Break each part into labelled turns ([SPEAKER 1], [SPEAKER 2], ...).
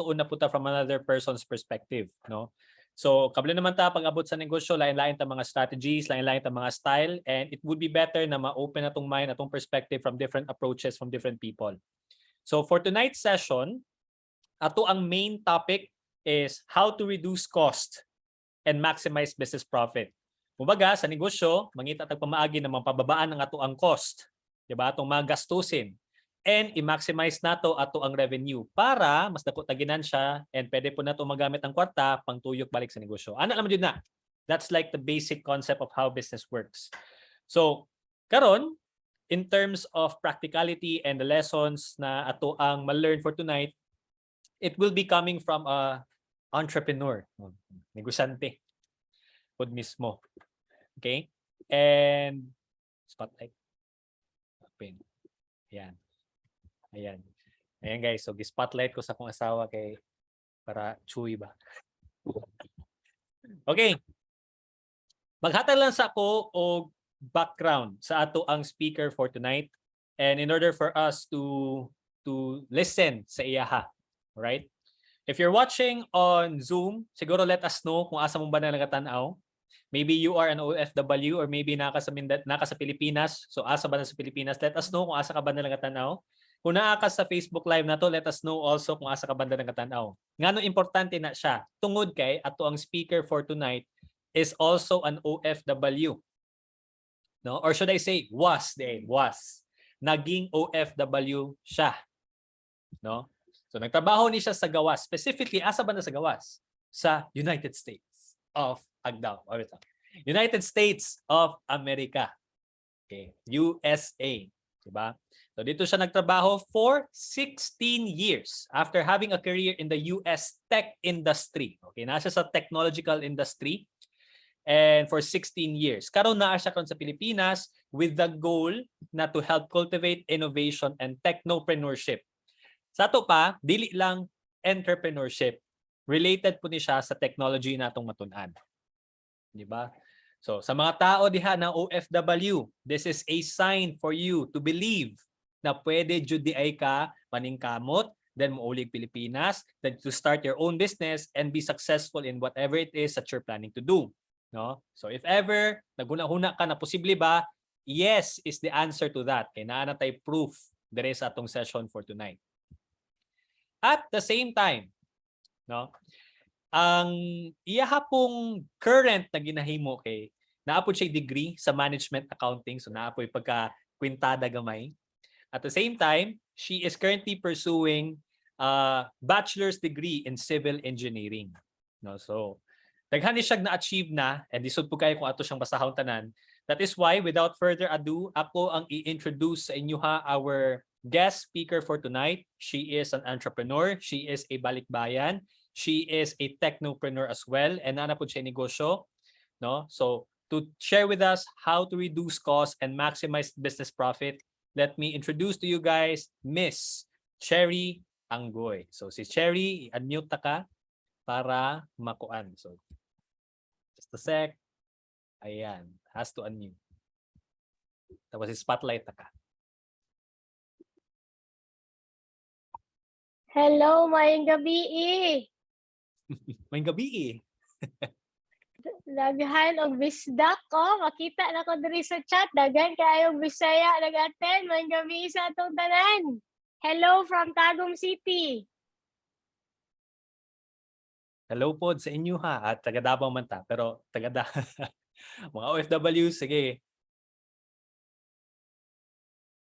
[SPEAKER 1] matuon na puta from another person's perspective, no? So, kabalo naman ta pag-abot sa negosyo, lain-lain ta mga strategies, lain-lain ta mga style, and it would be better na ma-open atong mind, atong perspective from different approaches from different people. So, for tonight's session, ato ang main topic is how to reduce cost and maximize business profit. Kumbaga, sa negosyo, mangita tag pamaagi na mapababaan ang ato ang cost, di ba? Atong mga gastusin, and i-maximize nato ato ang revenue para mas dako ta ginansya and pwede po nato magamit ang kwarta pang tuyok balik sa negosyo. Ana naman jud na. That's like the basic concept of how business works. So, karon in terms of practicality and the lessons na ato ang ma-learn for tonight, it will be coming from a entrepreneur, negosyante pod mismo. Okay? And spotlight. Open. Yan. Ayan. Ayan guys, so gi-spotlight ko sa akong asawa kay para chewy ba. Okay. Maghatag lang sa ako og background sa ato ang speaker for tonight, and in order for us to listen sa iyaha, right? If you're watching on Zoom, siguro let us know kung asa mo ba na nagatanaw. Maybe you are an OFW or maybe naka sa Pilipinas. So asa ba na sa Pilipinas? Let us know kung asa ka ba na nagatanaw. Kung naa ka sa Facebook Live na to, let us know also kung asa ka banda nagatanaw. Ngano importante na siya. Tungod kay ato ang speaker for tonight is also an OFW. No? Or should I say was. Naging OFW siya. No? So nagtrabaho ni siya sa gawas. Specifically, asa ba na sa gawas? Sa United States of Agdao. United States of America. Okay. USA. Diba? So dito siya nagtrabaho for 16 years after having a career in the US tech industry. Okay, nasa sa technological industry and for 16 years. Karon naa siya karon sa Pilipinas with the goal na to help cultivate innovation and technopreneurship. Sa ato pa, dili lang entrepreneurship. Related po ni siya sa technology natong matun-an. Di ba? So sa mga tao diha na OFW, this is a sign for you to believe na pwede jud di ay ka paningkamot, then muulig Pilipinas, then to start your own business and be successful in whatever it is that you're planning to do. No? So if ever naguna-huna ka na posible ba, yes is the answer to that. Kaya naa na tay proof there is atong session for tonight. At the same time, no? Ang iyaha pong current na ginahimo kay naapod siya degree sa management accounting, so naapoy pagka kwintada gamay. At the same time, she is currently pursuing a bachelor's degree in civil engineering. No, so daghan ni siya na-achieve na, and isod po kayo kung ato siyang basahon tanan. That is why, without further ado, ako ang i-introduce sa inyo our guest speaker for tonight. She is an entrepreneur. She is a balikbayan. She is a technopreneur as well, and nana po siya negosyo. No, so to share with us how to reduce costs and maximize business profit, let me introduce to you guys Miss Cherry Angoy. So si Cherry, unmute ta ka para makuan. So just a sec. Ayan, has to unmute. Tapos spotlight ta ka.
[SPEAKER 2] Hello, mayong gabi.
[SPEAKER 1] Mayong gabi.
[SPEAKER 2] Daghan og bisdak ko, makita na ko diri sa chat, daghan kayong Bisaya nag-attend mayong gabi sa atong tanan. Hello from Tagum City.
[SPEAKER 1] Hello po sa inyo ha, at taga Davao man ta, pero taga mga OFW, sige.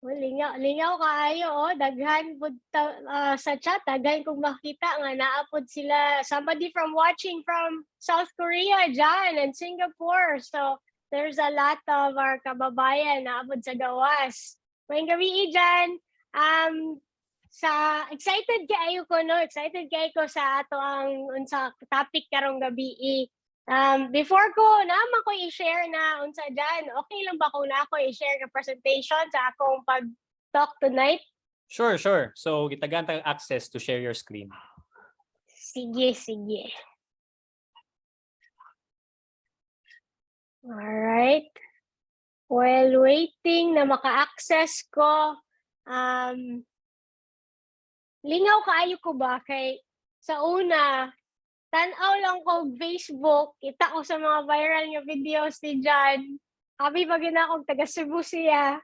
[SPEAKER 2] Well, lingaw kaayo oh, daghan pud sa chat, daghan kong makita nga naapod sila, somebody from watching from South Korea dyan and Singapore. So there's a lot of our kababayan naapod sa gawas. Mayong gabi dyan. Excited kayo ko no, excited kayo ko sa ato ang unsa topic karong gabi. Before ko naman ko i-share na unsa dyan, okay lang ba kung na ako i-share ka presentation sa akong pag-talk tonight?
[SPEAKER 1] Sure. So, gitagan tayong access to share your screen.
[SPEAKER 2] Sige. Alright. While waiting na maka-access ko, lingaw kaayo ko ba kay sa una, tanaw lang ko Facebook, kita ko sa mga viral nga videos ni John. Happy pa gina akong taga Cebu siya.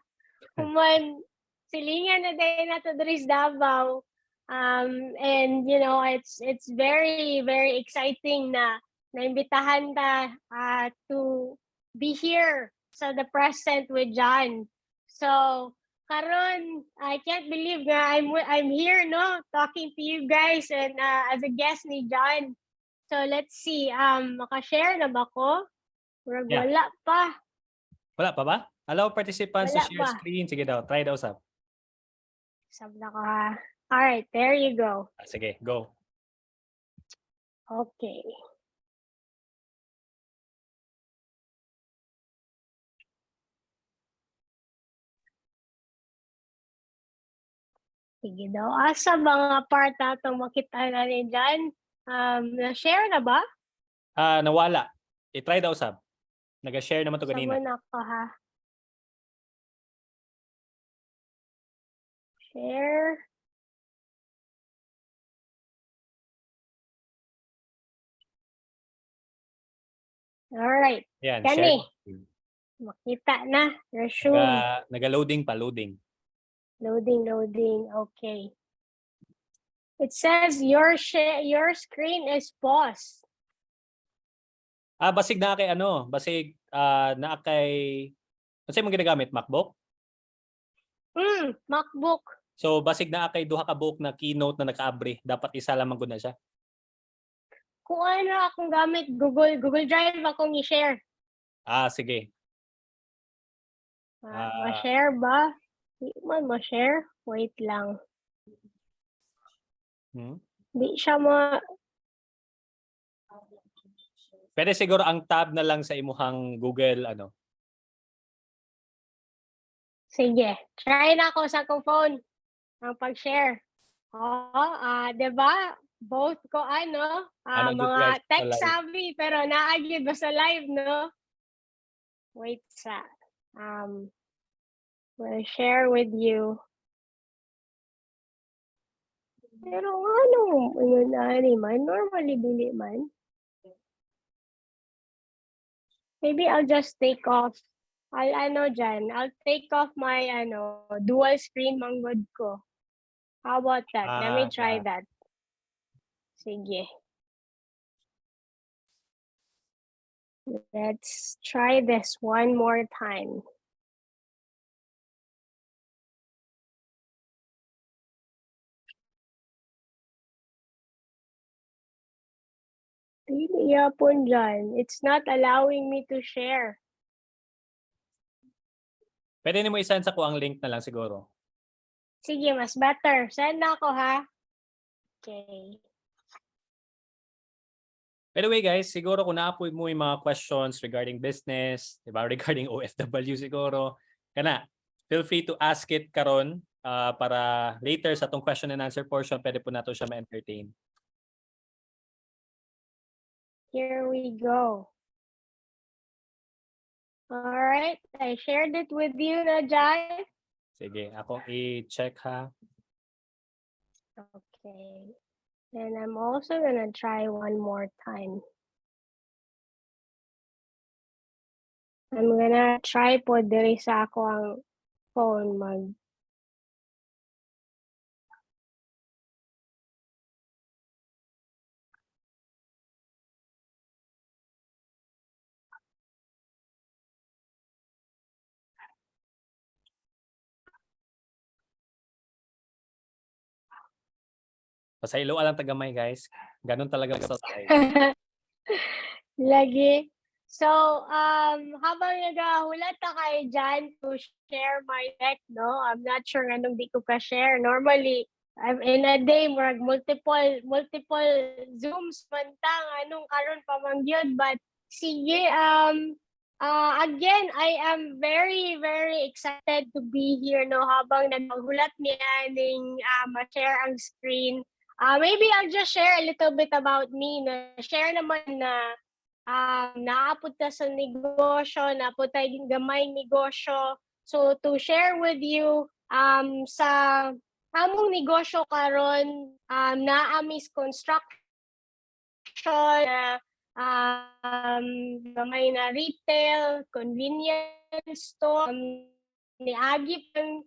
[SPEAKER 2] Human, silingan na din nato diri sa Davao. And you know, it's very, very exciting na naimbitahan ta to be here sa the present with John. So, karon I can't believe nga I'm here, no, talking to you guys and as a guest ni John. So let's see, maka-share na ba ko?
[SPEAKER 1] Yeah.
[SPEAKER 2] Wala pa.
[SPEAKER 1] Wala pa ba? Allow participants to
[SPEAKER 2] Wala
[SPEAKER 1] share
[SPEAKER 2] pa.
[SPEAKER 1] screen. Sige daw, try daw Sab.
[SPEAKER 2] Sabla ko ha. Alright, there you go.
[SPEAKER 1] Sige, go.
[SPEAKER 2] Okay. Sige daw. Asa mga part natong makita na ni John? Na-share na ba?
[SPEAKER 1] Nawala. I-try daw Sab. Nag-share naman to kanina.
[SPEAKER 2] Sama na ko ha. Share. Alright.
[SPEAKER 1] Yan,
[SPEAKER 2] Kani.
[SPEAKER 1] share.
[SPEAKER 2] Makita na. Resume.
[SPEAKER 1] Naga-loading pa, loading.
[SPEAKER 2] Loading. Okay. It says your screen is paused.
[SPEAKER 1] Basig na kay basig na kay ano mo ginagamit, MacBook?
[SPEAKER 2] MacBook.
[SPEAKER 1] So basig na kay duha ka book na keynote na nakaabri, dapat isa lamang gud na siya.
[SPEAKER 2] Kung ano akong gamit, Google Drive akong i-share.
[SPEAKER 1] Sige.
[SPEAKER 2] Ma-share ba? Di man ma-share. Wait lang. Di siya
[SPEAKER 1] Pwede siguro ang tab na lang sa imuhang Google
[SPEAKER 2] Sige. Try na ako sa akong phone. Ang pag-share. Di ba? Both ko mga tech savvy pero naagid ba sa live, no? Wait sa. We'll share with you. Pero man, normally dili man. Maybe I'll just take off. I'll take off my dual screen manggod ko. How about that? Let me try that. Sige. Let's try this one more time. Dili yapon dyan. It's not allowing me to share.
[SPEAKER 1] Pwede nimo i-send sa ko ang link na lang siguro.
[SPEAKER 2] Sige, mas better. Send na ako ha. Okay.
[SPEAKER 1] By the way guys, siguro kung naapoy mo yung mga questions regarding business, diba? Regarding OFW siguro, feel free to ask it karon para later sa tong question and answer portion, pwede po nato siya ma-entertain.
[SPEAKER 2] Here we go. All right, I shared it with you na, Jai.
[SPEAKER 1] Sige, akong i-check ha.
[SPEAKER 2] Okay. And I'm also gonna try one more time. I'm gonna try po diri sa ako ang phone
[SPEAKER 1] Pasaylo alang tagamay guys. Ganun talaga sa live.
[SPEAKER 2] Lagi. So, habang naghahulat na kayo dyan to share my deck, no? I'm not sure anong di ko ka-share. Normally, I'm in a day, multiple Zooms man tang, anong karon pa man yun. But, sige, again, I am very, very excited to be here, no? Habang naghulat niya ning ma-share ang screen. Maybe I'll just share a little bit about me. Na-share naman na naapod ta sa negosyo, naapod tayo gamay negosyo. So to share with you sa among negosyo karon naa misconstruction na gamay na retail, convenience store, niagi pang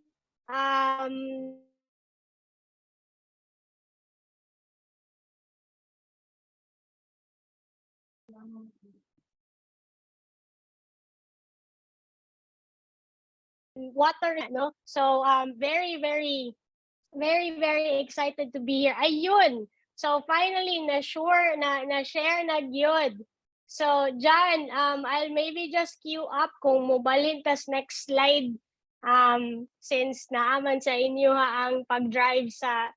[SPEAKER 2] water, no? So very very excited to be here. Ayun. So finally na share na gyud. So John, I'll maybe just queue up kung mobalin tas next slide since naaman sa inyo ang pag-drive sa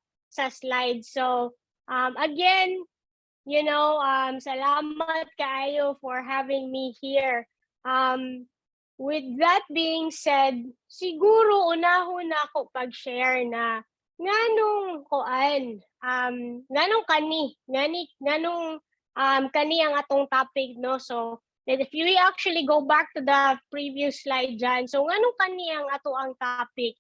[SPEAKER 2] slide. So again, salamat kaayo for having me here. With that being said, siguro unahon na ako pag-share na nganong kani ang atong topic, no? So if you actually go back to the previous slide dyan, so nganong kani ang ato ang topic?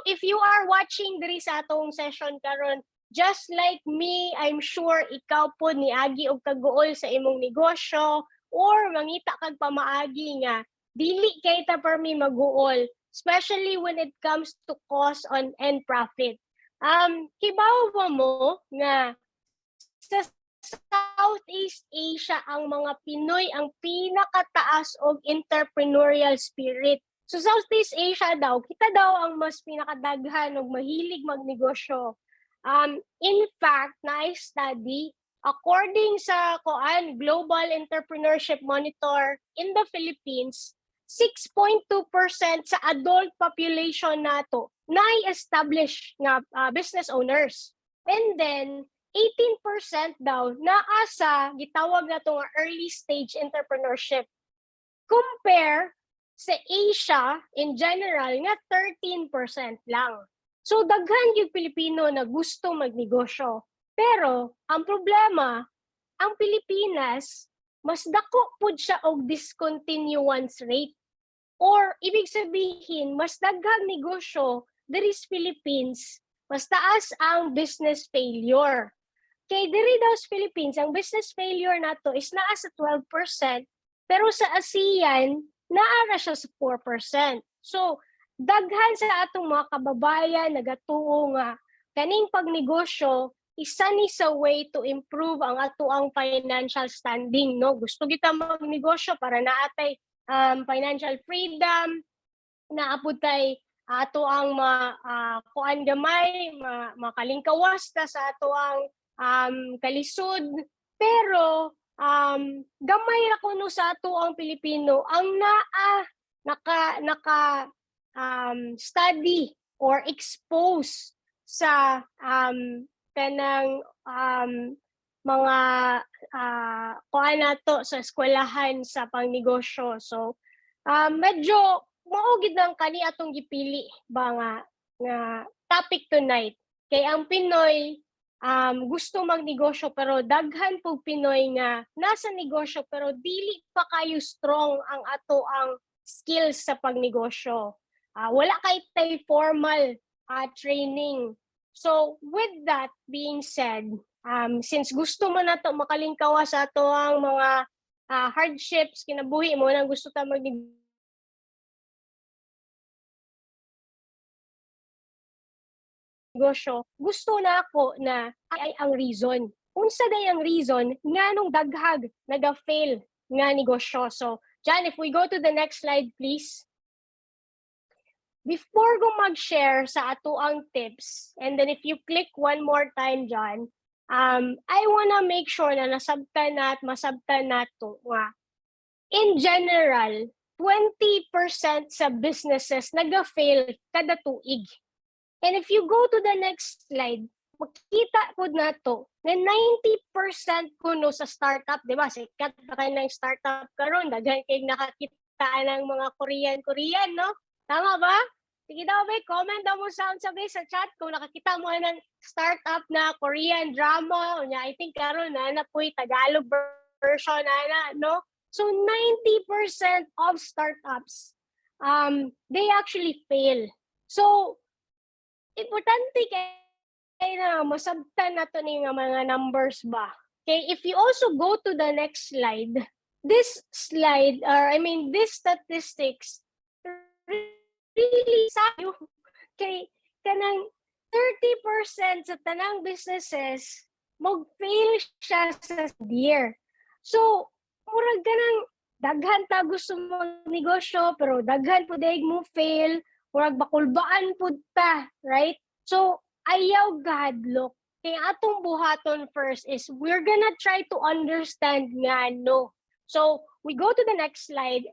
[SPEAKER 2] If you are watching diri sa atong session karon, just like me, I'm sure ikaw po niagi og kaguol sa imong negosyo or mangita kag pamaagi nga dili kay ta permi maguol, especially when it comes to cost and profit. Kibaw ba mo nga sa Southeast Asia ang mga Pinoy ang pinakataas og entrepreneurial spirit. So Southeast Asia daw, kita daw ang mas pinakadaghan og mahilig magnegosyo. In fact, na-study, according sa Global Entrepreneurship Monitor in the Philippines, 6.2% sa adult population nato na-establish nga business owners. And then 18% daw naa sa gitawag nato nga early stage entrepreneurship. Compare sa Asia in general nga 13% lang. So daghan yung Pilipino na gusto magnegosyo. Pero ang problema, ang Pilipinas mas dako pud siya og discontinuance rate. Or ibig sabihin, mas daghang negosyo diri sa Philippines, mas taas ang business failure. Kay diri daw sa Philippines, ang business failure nato is naa sa 12%, pero sa ASEAN, naara siya sa 4%. So, daghan sa atong mga kababayan nagatuo nga kaning pagnegosyo isa ni sa way to improve ang atoang financial standing, no? Gusto kita magnegosyo para naatay financial freedom, naapod tay ato ang kuan gamay, makalingkawas ta sa ato ang kalisod. Pero gamay ra kuno sa ato ang Pilipino ang naka study or expose sa kanang mga kuan nato sa eskwelahan sa pangnegosyo. So medyo mao gid ang kani atong gipili ba nga topic tonight. Kay ang Pinoy gusto magnegosyo pero daghan pug Pinoy nga nasa negosyo pero dili pa kayo strong ang ato ang skills sa pagnegosyo. Wala kay tay formal training. So with that being said, since gusto mo na to makalingkawa sa ato ang mga hardships kinabuhi mo nang gusto ta magnegosyo, gusto na ako na ay ang reason. Unsa day ang reason nganong daghag naga-fail nga negosyo. So, John, if we go to the next slide, please. Before ko mag-share sa ato ang tips, and then if you click one more time, John, I wanna make sure na nasabtan na at masabtan na to nga. In general, 20% sa businesses naga-fail kada tuig. And if you go to the next slide, makita po na to na 90% kuno sa startup, di ba? Sikat na kayo ng startup karon, daghan kayo nakakita ng mga Korean, no? Tama ba? Sige daw ba, comment daw mo sound sabi sa chat kung nakakita mo ng startup na Korean drama. I think karon na po'y Tagalog version na, no? So 90% of startups, they actually fail. So importante kay na masabtan nato ni nga mga numbers ba. Okay, if you also go to the next slide, this slide, or I mean, these statistics really sayo kay kanang 30% sa tanang businesses mag-fail siya sa year. So, murag ganang daghan ta gusto mo negosyo pero daghan pud daig mo fail, murag bakulbaan pud ta, right? So, ayaw gadlok. Kaya atong buhaton first is we're gonna try to understand nga no. So, we go to the next slide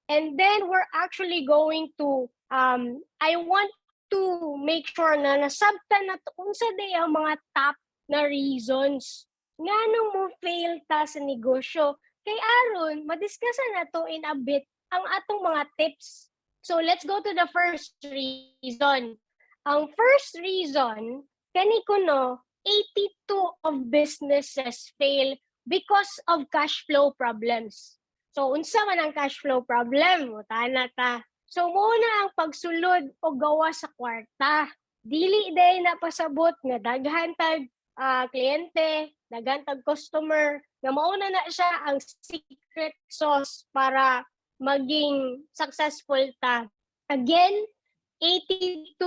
[SPEAKER 2] and then we're actually going to I want to make sure na nasabtan na to unsa day ang mga top na reasons nganong mo fail ta sa negosyo. Kay aron madiscussa na to in a bit ang atong mga tips. So let's go to the first reason. Ang first reason kani kuno 82 of businesses fail because of cash flow problems. So unsa man ang cash flow problem? Mutana ta. So muna ang pagsulod o gawa sa kwarta. Dili day napasabot nga daghan tag kliyente, daghan tag customer, nga mauna na siya ang secret sauce para maging successful ta. Again, 82%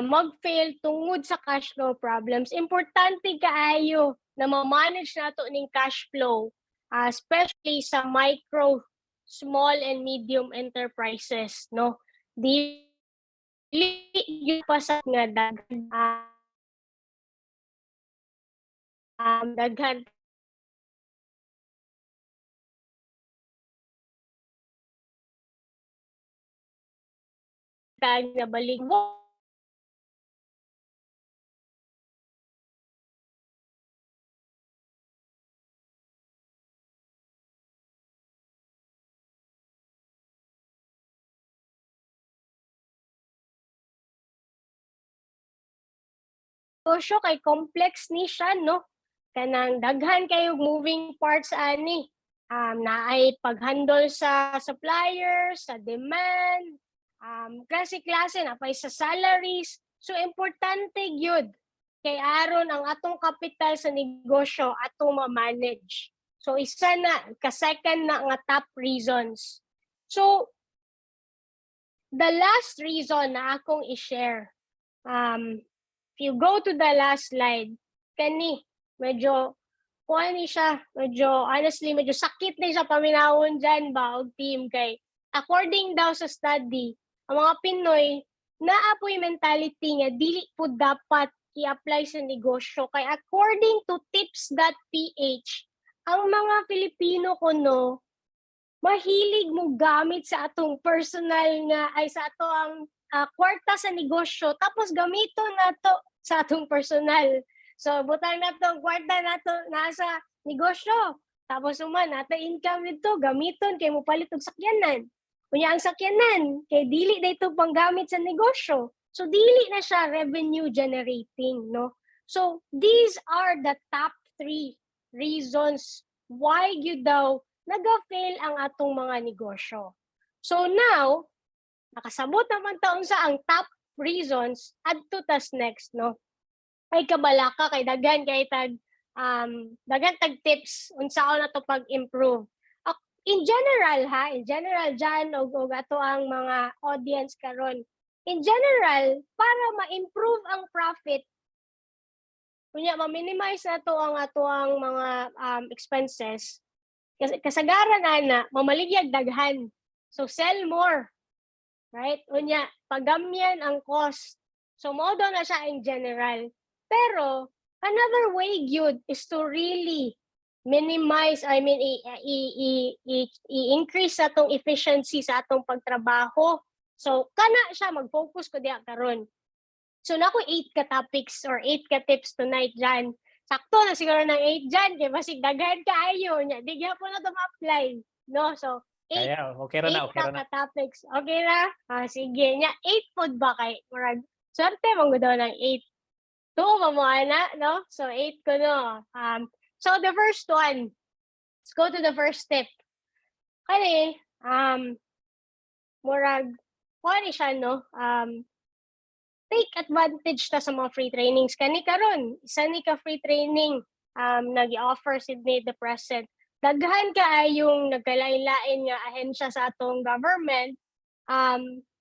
[SPEAKER 2] mag-fail tungod sa cash flow problems. Importante kaayo na ma-manage nato ning cash flow, especially sa micro, small and medium enterprises, no? Dili yung pasat nga daghan tag na balik negosyo kay complex ni siya, no? Kanang daghan kayo moving parts ani. Naay pag-handle sa suppliers, sa demand, klase-klase na pay sa salaries. So importante gyud kay aron ang atong capital sa negosyo atong ma-manage. So isa na ka-second na nga top reasons. So the last reason na akong i-share, if you go to the last slide, kani medyo kuani siya, medyo honestly medyo sakit na siya paminawon dyan ba og team kay according daw sa study, ang mga Pinoy naapoy mentality nga dili po dapat i-apply sa negosyo kay according to tips.ph, ang mga Filipino kuno mahilig mo gamit sa atong personal nga ay sa ato ang kwarta sa negosyo tapos gamiton nato sa atong personal. So butang nato kwarta nato nasa negosyo. Tapos uman nato income nito gamiton kay mo palit og sakyanan. Kunya ang sakyanan kay dili dayto panggamit sa negosyo. So dili na siya revenue generating, no? So these are the top 3 reasons why you daw naga-fail ang atong mga negosyo. So now, nakasabot naman taon sa ang top reasons adto tas next, no? Ay kabalaka kay daghan kay tag daghan tag tips unsaon nato pag-improve. In general dyan og ato ang mga audience karon. In general, para ma-improve ang profit, kunya ma-minimize nato ang ato ang mga expenses, kasagaran ana mamaligyag daghan. So sell more. Right? Unya pagamyan ang cost. So mao daw na siya in general. Pero another way gyud is to really minimize, I mean i-increase atong efficiency sa atong pagtrabaho. So kana siya mag-focus ko diha karon. So nako 8 ka topics or 8 ka tips tonight dyan. Sakto na siguro ng 8 dyan, kaya basig daghan kaayo nya. Di gyapon na to ma-apply, no? So 8
[SPEAKER 1] Kaya, okay ra na, okay ra na.
[SPEAKER 2] topics. Okay na? Sige nya. 8 pod ba kay murag swerte man gud ng 8. Tuo ba mo ana, no? So 8 ko no. So the first one. Let's go to the first tip. Kani murag kuha ni siya, no? take advantage ta sa mga free trainings. Kani karon, isa ni ka free training nag-offer si the present. Daghan kaayong nagkalain-lain nga ahensya sa atong government,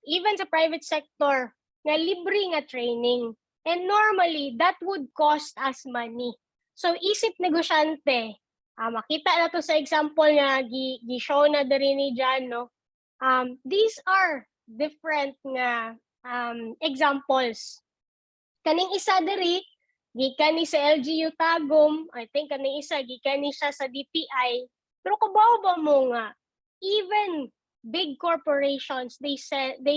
[SPEAKER 2] even sa private sector, nga libre nga training. And normally, that would cost us money. So isip negosyante, makita na to sa example nga gi-show na diri ni Jan, no? These are different nga examples. Kaning isa diri, gikan ni sa LGU Tagum, I think kaning isa gikan ni siya sa DTI. Pero kabaw ba mo nga, even big corporations, they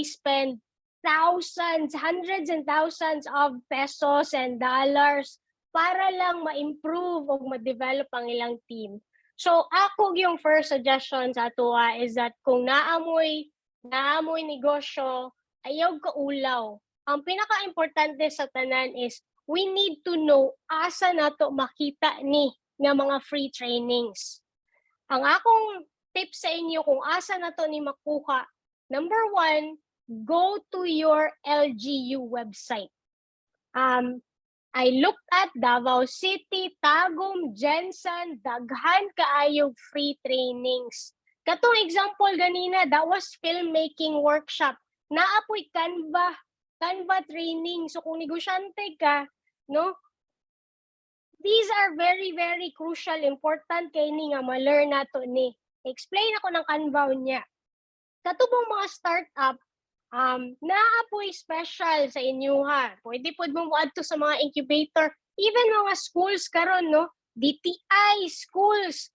[SPEAKER 2] spend thousands, hundreds and thousands of pesos and dollars para lang ma-improve o ma-develop ang ilang team. So ako yung first suggestion sa ato is that kung naamoy negosyo, ayaw ka ulaw. Ang pinaka-importante sa tanan is we need to know asa nato makita ni nga mga free trainings. Ang akong tip sa inyo kung asa nato ni makuha, number 1, go to your LGU website. I looked at Davao City, Tagum, Jensen, daghan kaayong free trainings. Katong example ganina, that was filmmaking workshop. Naapoy Canva training. So kung negosyante ka, no? These are very, very crucial, important kay ni nga ma-learn nato ni. Explain ako ng Canva niya. Katubong mga startup, naapoy special sa inyo ha. Pwede po mo adto sa mga incubator, even mga schools karon, no? DTI schools,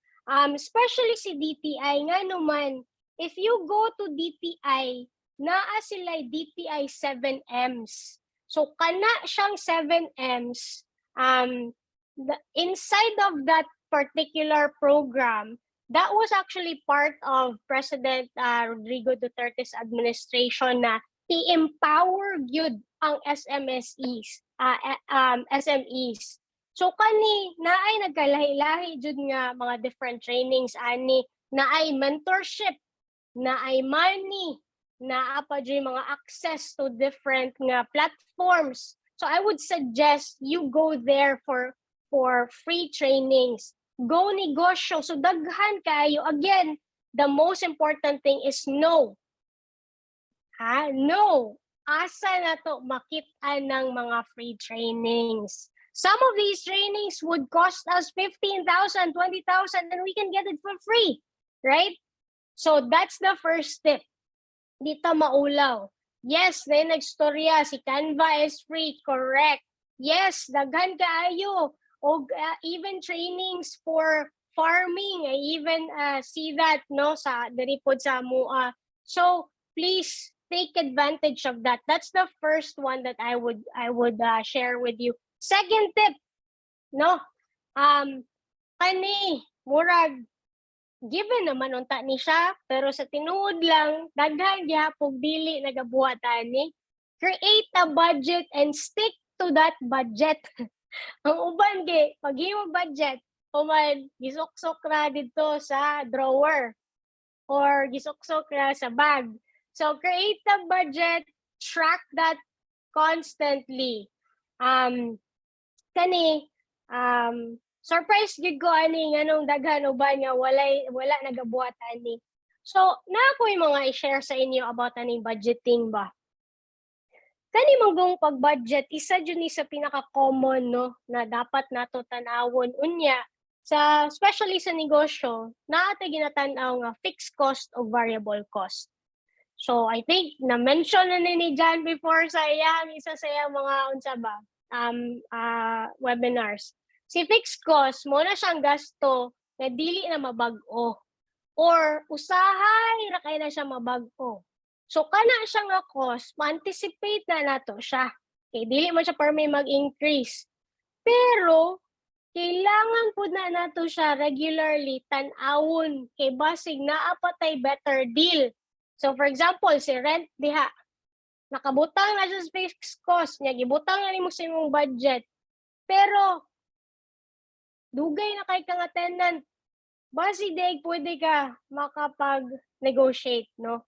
[SPEAKER 2] especially si DTI nga naman, if you go to DTI, naa sila DTI 7Ms. So kana siyang 7Ms, inside of that particular program, that was actually part of President Rodrigo Duterte's administration na i-empower gyud ang SMEs. So kani naay nagkalahi-lahi jud nga mga different trainings ani, naay mentorship, naay money, naa pa jud mga access to different nga platforms. So I would suggest you go there for free trainings. Go negosyo. So daghan kayo. Again, the most important thing is know. Know. Asa na to makita ng mga free trainings. Some of these trainings would cost us 15,000, 20,000, and we can get it for free. Right? So that's the first tip. Dito maulaw. Yes, na nagstorya, si Canva is free. Correct. Yes, daghan kaayo. O even trainings for farming, I even see that no sa diri pod sa mua. So please take advantage of that. That's the first one that I would share with you. Second tip, no, kani murag given naman unta ni siya, pero sa tinuod lang daghan gyapon dili nagabuhat ani. Create a budget and stick to that budget. Ang uban gi, pag imo budget, human gisok-sok ra dito sa drawer or gisok-sok ra sa bag. So create a budget, track that constantly. Kani surprise gid ko ani nganong daghan uban nga wala nagabuhat ani. So na ako yung mga i-share sa inyo about aning budgeting ba. Kani manggong pag-budget, isa dyan ni sa pinaka-common no, na dapat nato tanawon unya, especially sa negosyo, naata ginatanaw nga fixed cost o variable cost. So I think na-mention na ni John before sa isa sa mga unsa ba, webinars. Si fixed cost, mo na siyang gasto na dili na mabag-o or usahay ra kay na siya mabag-o. So kana siya nga cost, ma-anticipate na nato siya. Okay, dili man siya may mag-increase. Pero kailangan pud na nato siya regularly tan-awon kay basig naa pa tay better deal. So for example, si rent diha nakabutang na siya sa fixed cost niya, gibutang na nimo sa imong budget. Pero dugay na kay kang tenant, basig daig pwede ka makapag-negotiate, no?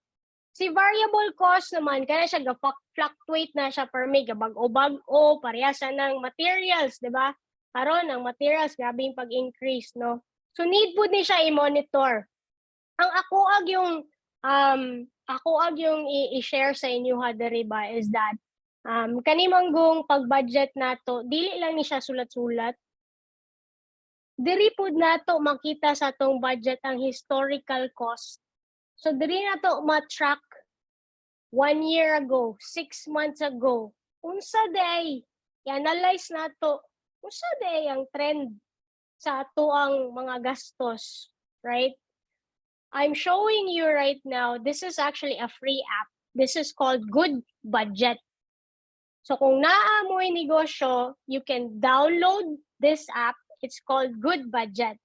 [SPEAKER 2] Si variable cost naman, kaya siya fluctuate na siya per meg, bag-o parehas ng materials, di ba? Karon ang materials, grabe yung pag-increase, no? So need po ni siya i-monitor. Ang ako yung i-share sa inyo ha diri ba is that kanimanggong pag-budget nato, dili lang ni siya sulat-sulat. Diri pud nato makita sa tong budget ang historical cost. So diri nato ma-track 1 year ago, 6 months ago, unsa day i-analyze nato, unsa day ang trend sa ato ang mga gastos, right? I'm showing you right now, this is actually a free app. This is called Good Budget. So kung naamoy negosyo, you can download this app. It's called Good Budget.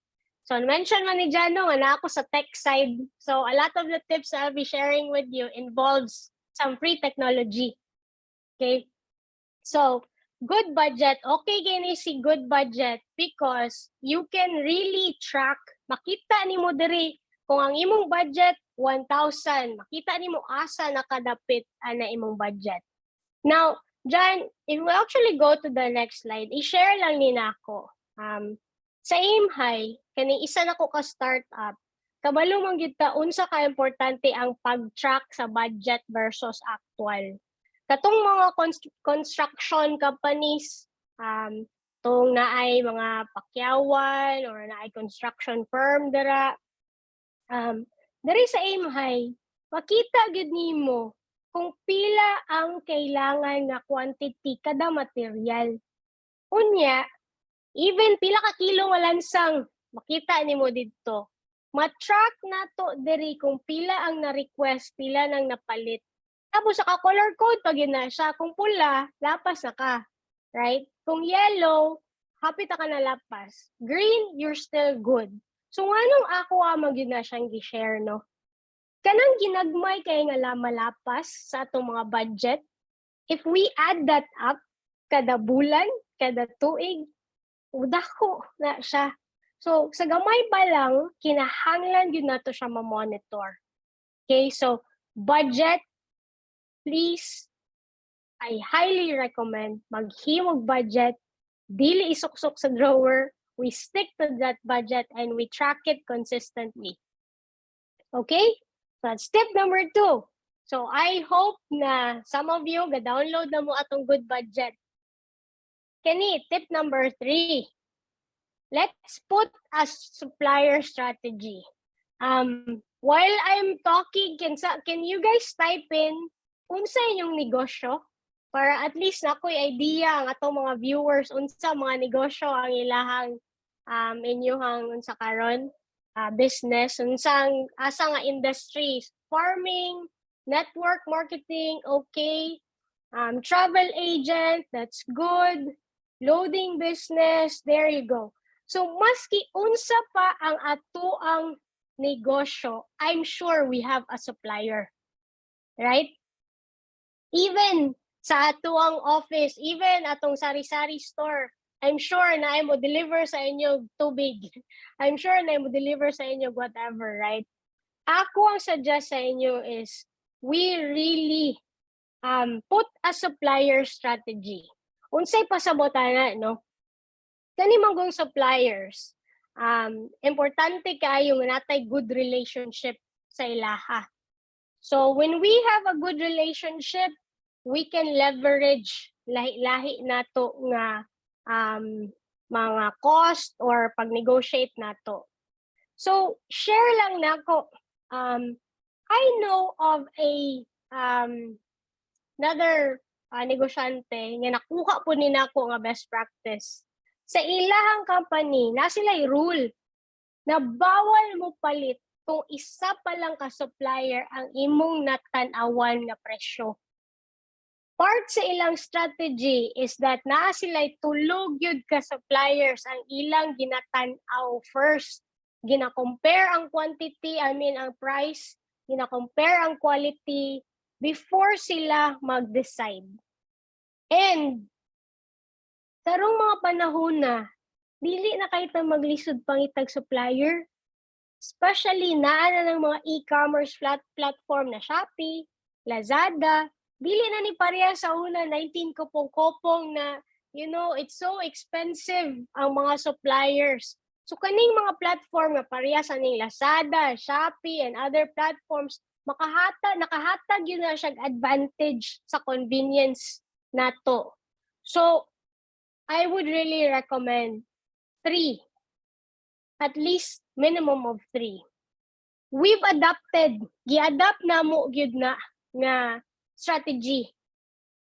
[SPEAKER 2] So mention man ni Jano, na ako sa tech side. So a lot of the tips I'll be sharing with you involves some free technology. Okay? So Good Budget, okay gini si Good Budget because you can really track, makita ni mo diri kung ang imong budget 1,000, makita nimo asa nakadapit ana imong budget. Now, John, if we actually go to the next slide, i-share lang ni nako. Sa aim high, kani isa na ko ka startup, kabalo man gyud ta unsa ka importante ang pag-track sa budget versus actual. Katong mga construction companies, tong naay mga pakyawan or naay construction firm dira, diri sa aim high, makita gyud nimo kung pila ang kailangan nga quantity kada material. Unya, even pila ka kilo nga lansang, makita nimo didto. Ma-track nato diri kung pila ang na-request, pila nang napalit. Tapos sa color code pag na siya, kung pula, lapas na ka. Right? Kung yellow, hapit ka na lapas. Green, you're still good. So nganong ako magyud na siyang gi-share, no? Kanang ginagmay kay nga malapas sa atong mga budget, if we add that up kada bulan, kada tuig, dako na siya. So sa gamay pa lang, kinahanglan yun nato siya ma-monitor. Okay, so budget, please, I highly recommend maghimog budget, dili isuksok sa drawer, we stick to that budget and we track it consistently. Okay? So that's tip number 2. So I hope na some of you ga-download na mo atong Good Budget. Kani, tip number 3. Let's put a supplier strategy. While I'm talking, can you guys type in unsa inyong negosyo? Para at least nako'y idea ang atong mga viewers unsa mga negosyo ang ilahang inyuhang unsa karon business, unsang asa nga industries, farming, network marketing, okay, travel agent, that's good, loading business, there you go. So maski unsa pa ang ato ang negosyo, I'm sure we have a supplier, right? Even sa ato ang office, even atong sari-sari store, I'm sure na I mo deliver sa inyo tubig. I'm sure na I mo deliver sa inyo whatever, right? Ako ang suggest sa inyo is we really put a supplier strategy. Unsay pasabotan na, no? Kani manggong suppliers, importante kayo nga natay good relationship sa ilaha. So when we have a good relationship, we can leverage lahi-lahi nato nga mga cost or pag-negotiate nato. So share lang nako. I know of another negosyante nga nakuha po ni nako nga best practice. Sa ilahang company, na sila'y rule na bawal mo palit kung isa pa lang ka supplier ang imong natan-awan nga presyo. Part sa ilang strategy is that naa sila'y tulog yun ka suppliers ang ilang ginatan-aw first. Gina-compare ang quantity, ang price, gina-compare ang quality before sila mag-decide. And sarong mga panahon na, dili na kahit na maglisod pangitag supplier, Especially na ng mga e-commerce platform na Shopee, Lazada, dili na ni pareha sa una 19 kopong-kopong na it's so expensive ang mga suppliers. So kaning mga platform nga pareha sa ning Lazada, Shopee and other platforms nakahatag yun na siya advantage sa convenience nato. So I would really recommend 3, at least minimum of 3. We've gi-adapt na mo gyud na nga strategy.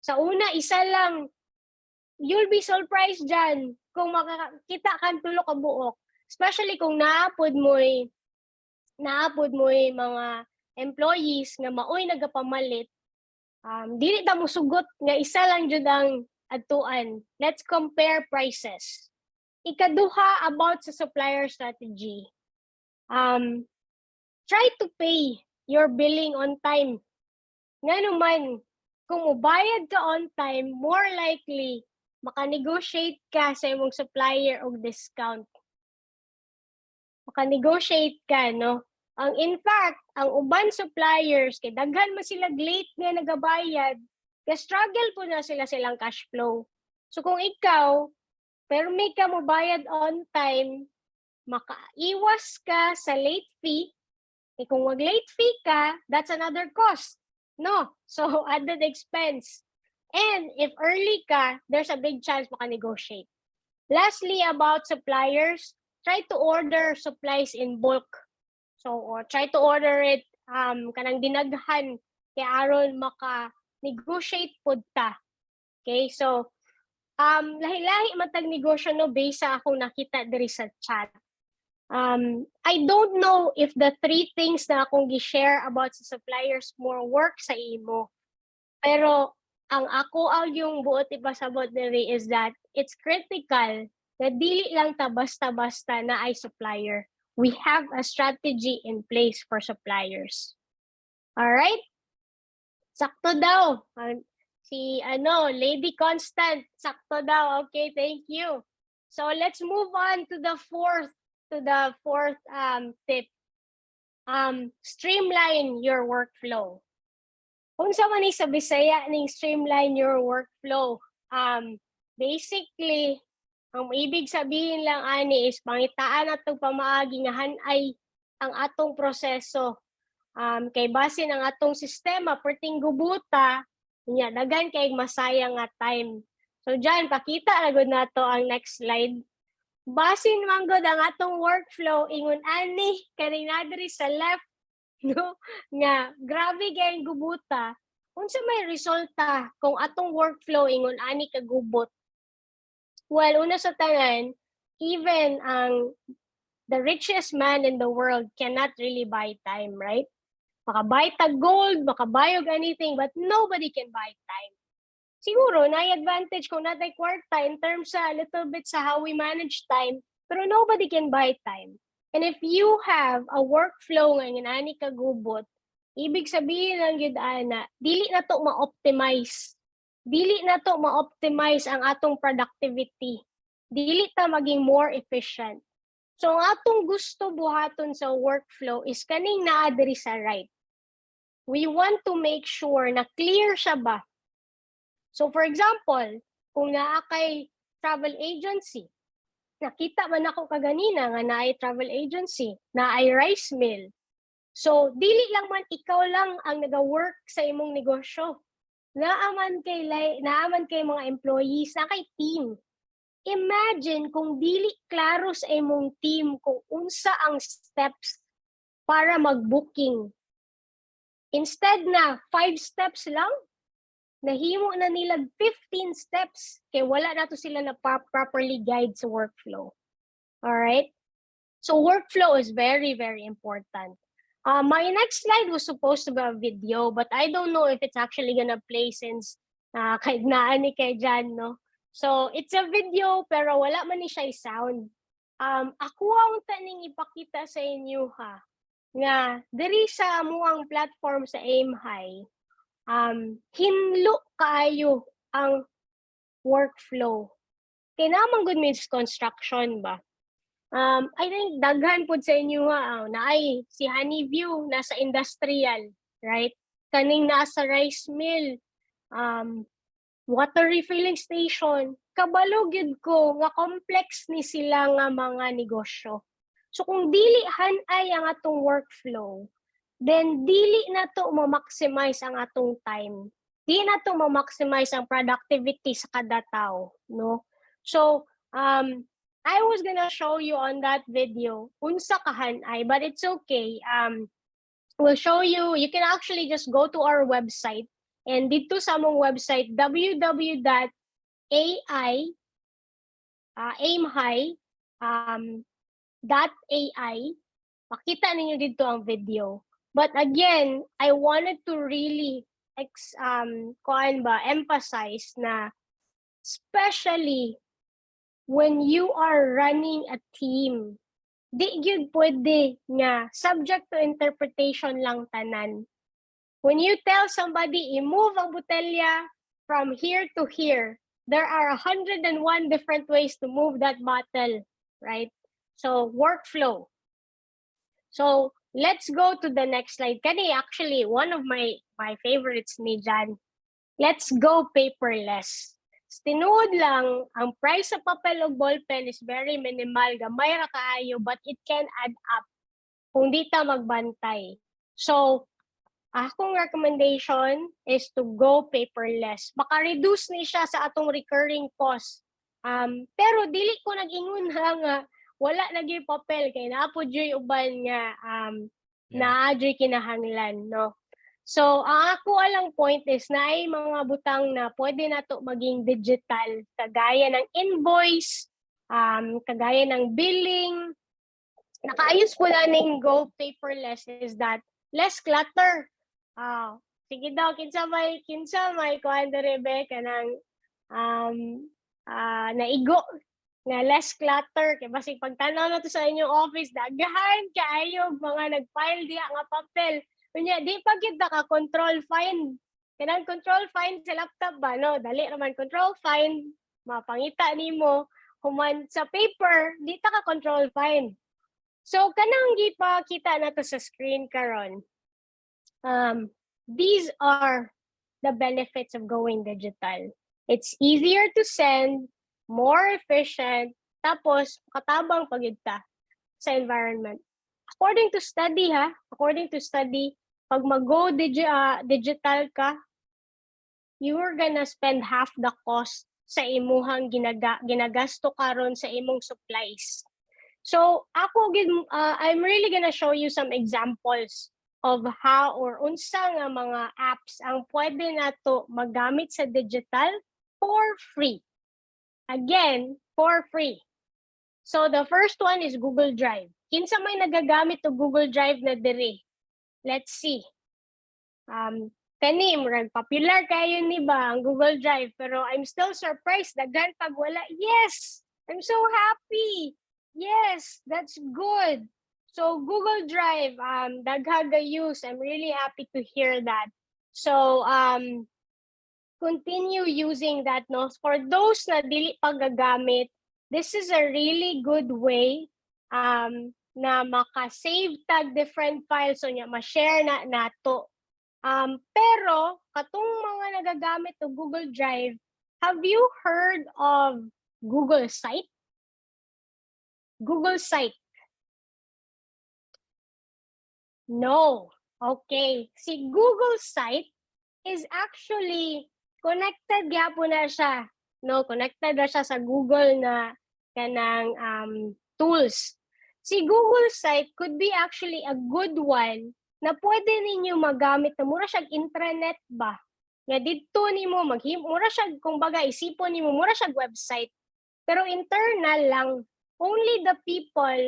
[SPEAKER 2] Sa una, isa lang, you'll be surprised dyan kung makakita kang tulo ka buok. Especially kung naapod mo'y mga employees nga maoy nagapamalit. Dili ta mo sugot nga isa lang jud ang atuan. Let's compare prices. Ikaduha, about sa supplier strategy. Try to pay your billing on time. Nga naman, kung mubayad ka on time, more likely maka-negotiate ka sa imong supplier og discount. Maka-negotiate ka, no? In fact, ang uban suppliers, kay daghan man sila late nga nagabayad, kaya struggle po na silang cash flow. So kung ikaw, pero may ka mubayad on time, makaiwas ka sa late fee. Kung mag-late fee ka, that's another cost. No? So, added expense. And if early ka, there's a big chance maka-negotiate. Lastly, about suppliers, try to order supplies in bulk. So, or try to order it kanang dinaghan kay aron maka-negotiate pud ta. Okay? So, lahi-lahi matag negosyo no based sa akong nakita diri sa chat. I don't know if the 3 things na akong gi-share about sa suppliers more work sa imo. Pero ang ako yung buot ipasabot diri is that it's critical na dili lang ta basta-basta na ay supplier. We have a strategy in place for suppliers. Alright? Sakto daw. Si Lady Constant, sakto daw. Okay, thank you. So let's move on to the fourth tip. Streamline your workflow. Kung sa man sa Bisaya ning streamline your workflow, basically ang ibig sabihin lang ani is pangitaan atong pamaagi nga hanay ang atong proseso. Kay base ng atong sistema perting gubuta, nya daghan kay masayang nga time. So diyan pakita ra gud nato ang next slide. Basin man gud ang atong workflow ingon ani kani nadiri sa left, no, nga grabe kay gubuta. Unsa may resulta kung atong workflow ingon ani kagubot? Well, una sa tanan, even the richest man in the world cannot really buy time, right? Makabuy tag gold, makabayog anything, but nobody can buy time. Siguro, na-advantage kung natay kwarta in terms sa little bit sa how we manage time, pero nobody can buy time. And if you have a workflow nga ani kagubot, ibig sabihin lang yun ana, dili na to ma-optimize. Dili na to ma-optimize ang atong productivity. Dili ta maging more efficient. So ang atong gusto buhaton sa workflow is kaning naa diri sa right. We want to make sure na clear siya ba. So for example, kung naa kay travel agency, nakita man ako kaganina nga naay travel agency, naay rice mill. So dili lang man ikaw lang ang naga-work sa imong negosyo. Naaman kay mga employees, na kay team. Imagine kung dili klaro sa imong team kung unsa ang steps para mag-booking. Instead na 5 steps lang, nahimo na nila 15 steps kay wala na to sila na properly guide sa workflow. Alright? So workflow is very, very important. My next slide was supposed to be a video, but I don't know if it's actually gonna play since kahit naan ni kay Jan, no? So it's a video pero wala man ni siya sound. Ako ang taning ipakita sa inyo ha, nga diri sa amuang platform sa Aim High, hinlo kaayo ang workflow. Kaya naman good misconstruction ba? I think daghan pud sa inyo na ay si Honeyview nasa industrial, right? Kaning nasa rice mill, water refilling station, kabalo gyud ko nga complex ni sila nga mga negosyo. So kung dili han-ay ang atong workflow, then dili na to ma-maximize ang atong time. Di na to ma-maximize ang productivity sa kada tao, no? So, I was gonna show you on that video unsa ka han-ay, but it's okay. We'll show you. You can actually just go to our website, and dito sa among website aimhigh.ai, makita ninyo dito ang video. But again, I wanted to really emphasize na especially when you are running a team, di gyud pwede nga subject to interpretation lang tanan. When you tell somebody i-move ang botelya from here to here, there are 101 different ways to move that bottle, right? So workflow. So let's go to the next slide. Kani actually one of my favorites ni Jan. Let's go paperless. Tinuod lang, ang price sa papel o ballpen is very minimal, gamay ra kaayo, but it can add up kung di ta magbantay. So, akong recommendation is to go paperless. Maka-reduce ni siya sa atong recurring cost. Pero dili ko nag-ingon nga wala na gyud papel kay naapod joy uban nga naa joy kinahanglan, no? So, ang ako alang point is na ay mga butang na pwede na to maging digital, kagaya ng invoice, kagaya ng billing. Nakaayos po na ning go paperless is that less clutter. Sige daw, kinsa may kuan dere kanang naigo nga less clutter kay basig pagtanaw na to sa inyong office daghan kaayo mga nag-file diha nga papel. Kunya, di pa kita ka control find. Kanang control find sa laptop ba, no? Dali naman control find, mapangita nimo. Human sa paper, di ta ka control find. So, kanang gipakita na to sa screen karon. These are the benefits of going digital. It's easier to send, more efficient, tapos katabang pagita sa environment. According to study, pag mag-go digital ka, you're gonna spend half the cost sa imuhang ginagasto karon sa imong supplies. So I'm really gonna show you some examples of how or unsa nga mga apps ang pwede nato magamit sa digital for free. Again, for free. So the first one is Google Drive. Kinsa may nagagamit og Google Drive na diri? Let's see. Kani murag popular kayo ni ba ang Google Drive, pero I'm still surprised daghan pag wala. Yes, I'm so happy. Yes, that's good. So Google Drive, daghaga use. I'm really happy to hear that. So continue using that, no? For those na dili pagagamit, this is a really good way na maka-save tag different files so nya ma-share na nato. Pero katong mga nagagamit ng Google Drive, have you heard of Google Site? Google Site. No. Okay. Si Google Site is actually connected gyapon na siya. No, connected na siya sa Google na kanang tools. Si Google Site could be actually a good one na pwede ninyo magamit na mura siyang intranet ba. Nga dito nimo mura siya kung baga isipon nimo mura siya website. Pero internal lang, only the people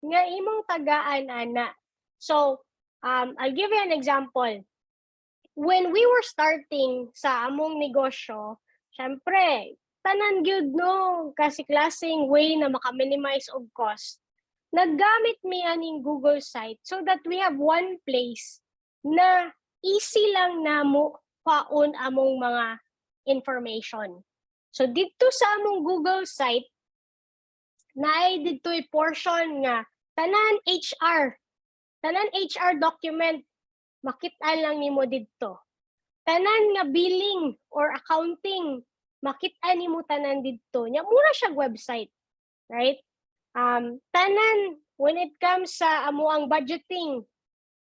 [SPEAKER 2] nga imong tagaan ana. So, I'll give you an example. When we were starting sa among negosyo, syempre, tanan gyud no kasi klaseng way na maka-minimize og cost. Naggamit mi aning Google Site so that we have one place na easy lang namo paon among mga information. So dito sa among Google Site, naay dito'y portion nga tanan HR document makit-an lang nimo didto. Tanan nga billing or accounting makit-an nimo tanan didto. Nya mura siya website, right? Tanan when it comes sa amuang budgeting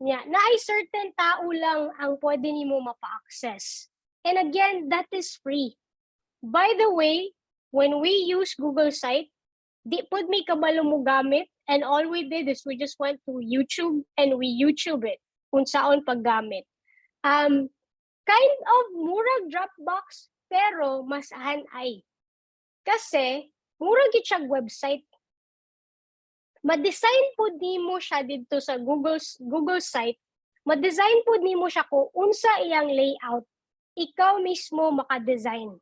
[SPEAKER 2] nya naay certain tao lang ang pwede nimo mapa-access. And again, that is free. By the way, when we use Google Site, di pod may kabalo mo gamit, and all we did is we just went to YouTube and we YouTube it kung saan paggamit. Kind of murag Dropbox pero mas hanay. Kasi murag gid siya website. Ma-design pod nimo siya didto sa Google Site. Ma-design pod nimo siya kung unsa iyang layout. Ikaw mismo maka-design.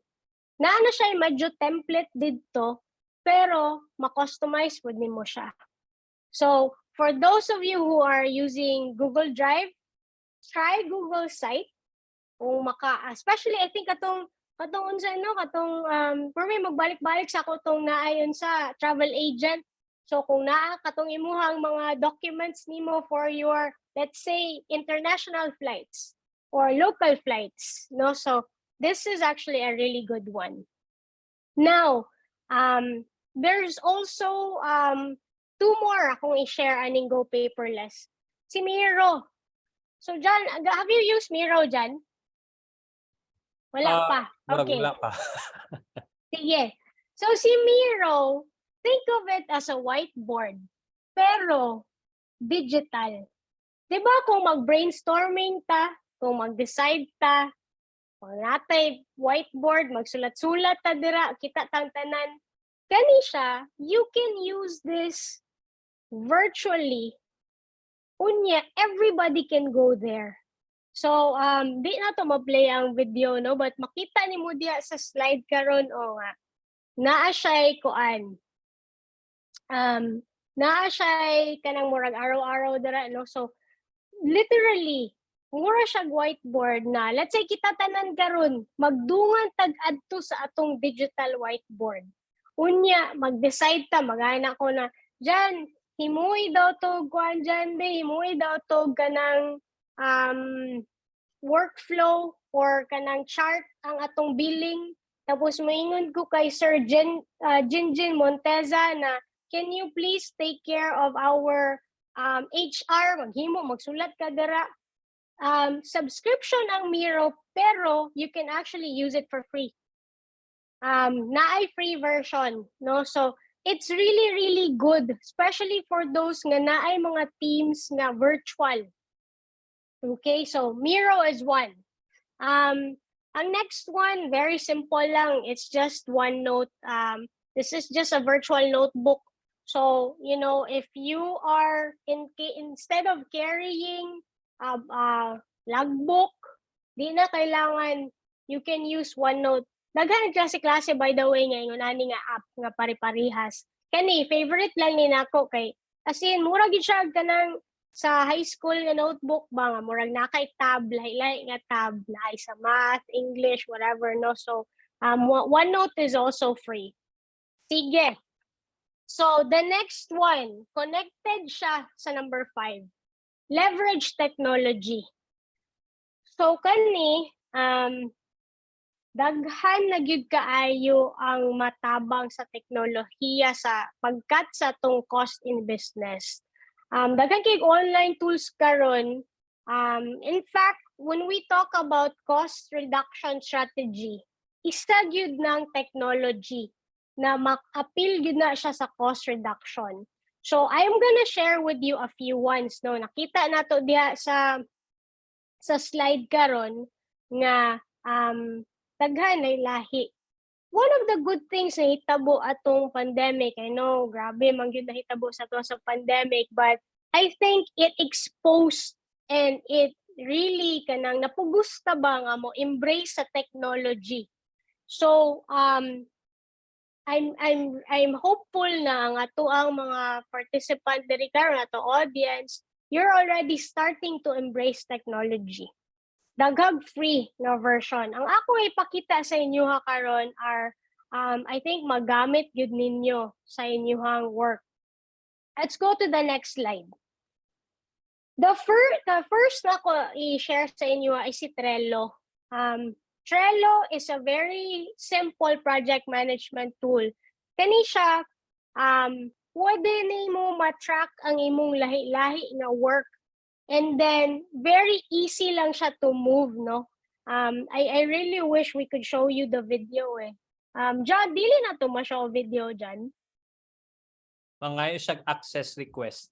[SPEAKER 2] Naana siya medyo template didto pero ma-customize pod nimo siya. So, for those of you who are using Google Drive, try Google Site. Kung especially I think katong unsa for me magbalik-balik sa katong naayon sa travel agent. So kung naa katong imuhang mga documents nimo for your, let's say, international flights or local flights, no? So this is actually a really good one. Now, there's also two more akong i-share aning Go Paperless. Si Miro. So John, have you used Miro, John? Wala pa. Okay.
[SPEAKER 1] Wala pa.
[SPEAKER 2] Sige. So si Miro, think of it as a whiteboard, pero digital. Diba kung mag-brainstorming ta, kung mag-decide ta, kung natay whiteboard, magsulat-sulat ta dira, kita tang tanan, kani siya, you can use this virtually. Unya, everybody can go there. So, di na to ma-play ang video, no? But makita ni mo diya sa slide karon o nga. Naa siya'y kuan. Naa siya'y kanang murag araw-araw dira, no? So, literally, mura siya whiteboard na, let's say kita tanan karon, magdungan tag-adto sa atong digital whiteboard. Unya, mag-decide ta, magana ko na, Jan, himuy daw to kuan dyan, himuy daw to ganang workflow or kanang chart ang atong billing. Tapos maingon ko kay Sir Jinjin Monteza na, can you please take care of our HR? Maghimo, magsulat ka dira. Subscription ang Miro, pero you can actually use it for free. Naay free version, no? So, it's really, really good, especially for those nga naay mga teams nga virtual. Okay, so Miro is one. Ang next one, very simple lang. It's just OneNote. This is just a virtual notebook. So, you know, if you are instead of carrying a logbook, di na kailangan, you can use OneNote. Daghan klase-klase, by the way, ngayon ani nga app nga pari-parihas. Kani favorite lang ni nako kay as in mura gid siya kanang sa high school nga notebook ba nga murag nakay tab, lahi-lahi nga tab, naay sa math, English, whatever, no? So OneNote is also free. Sige. So the next one, connected siya sa number 5. Leverage technology. So kani daghan na gyud kaayo ang matabang sa teknolohiya sa pagkat sa tong cost in business. Daghan kay online tools karon. In fact, when we talk about cost reduction strategy, isa gyud ng technology na mak-appeal gyud na siya sa cost reduction. So I'm gonna share with you a few ones, no. Nakita nato diha sa slide karon nga daghan ay lahi. One of the good things na hitabo atong pandemic, I know, grabe man gyud nahitabo sa to sa pandemic, but I think it exposed and it really kanang napugos ta ba nga mo embrace sa technology. So I'm hopeful na ang ato ang mga participant diri karon ato audience, you're already starting to embrace technology. Daghang free na version. Ang ako ipakita sa inyo ha karon are I think magamit yun ninyo sa inyong work. Let's go to the next slide. The first na ko i-share sa inyo ay si Trello. Trello is a very simple project management tool. Kani siya, pwede nimo ma-track ang imong lahi-lahi nga work. And then, very easy lang siya to move, no? I really wish we could show you the video eh. John, dili na to ma-show video dyan.
[SPEAKER 1] Mga siya access request.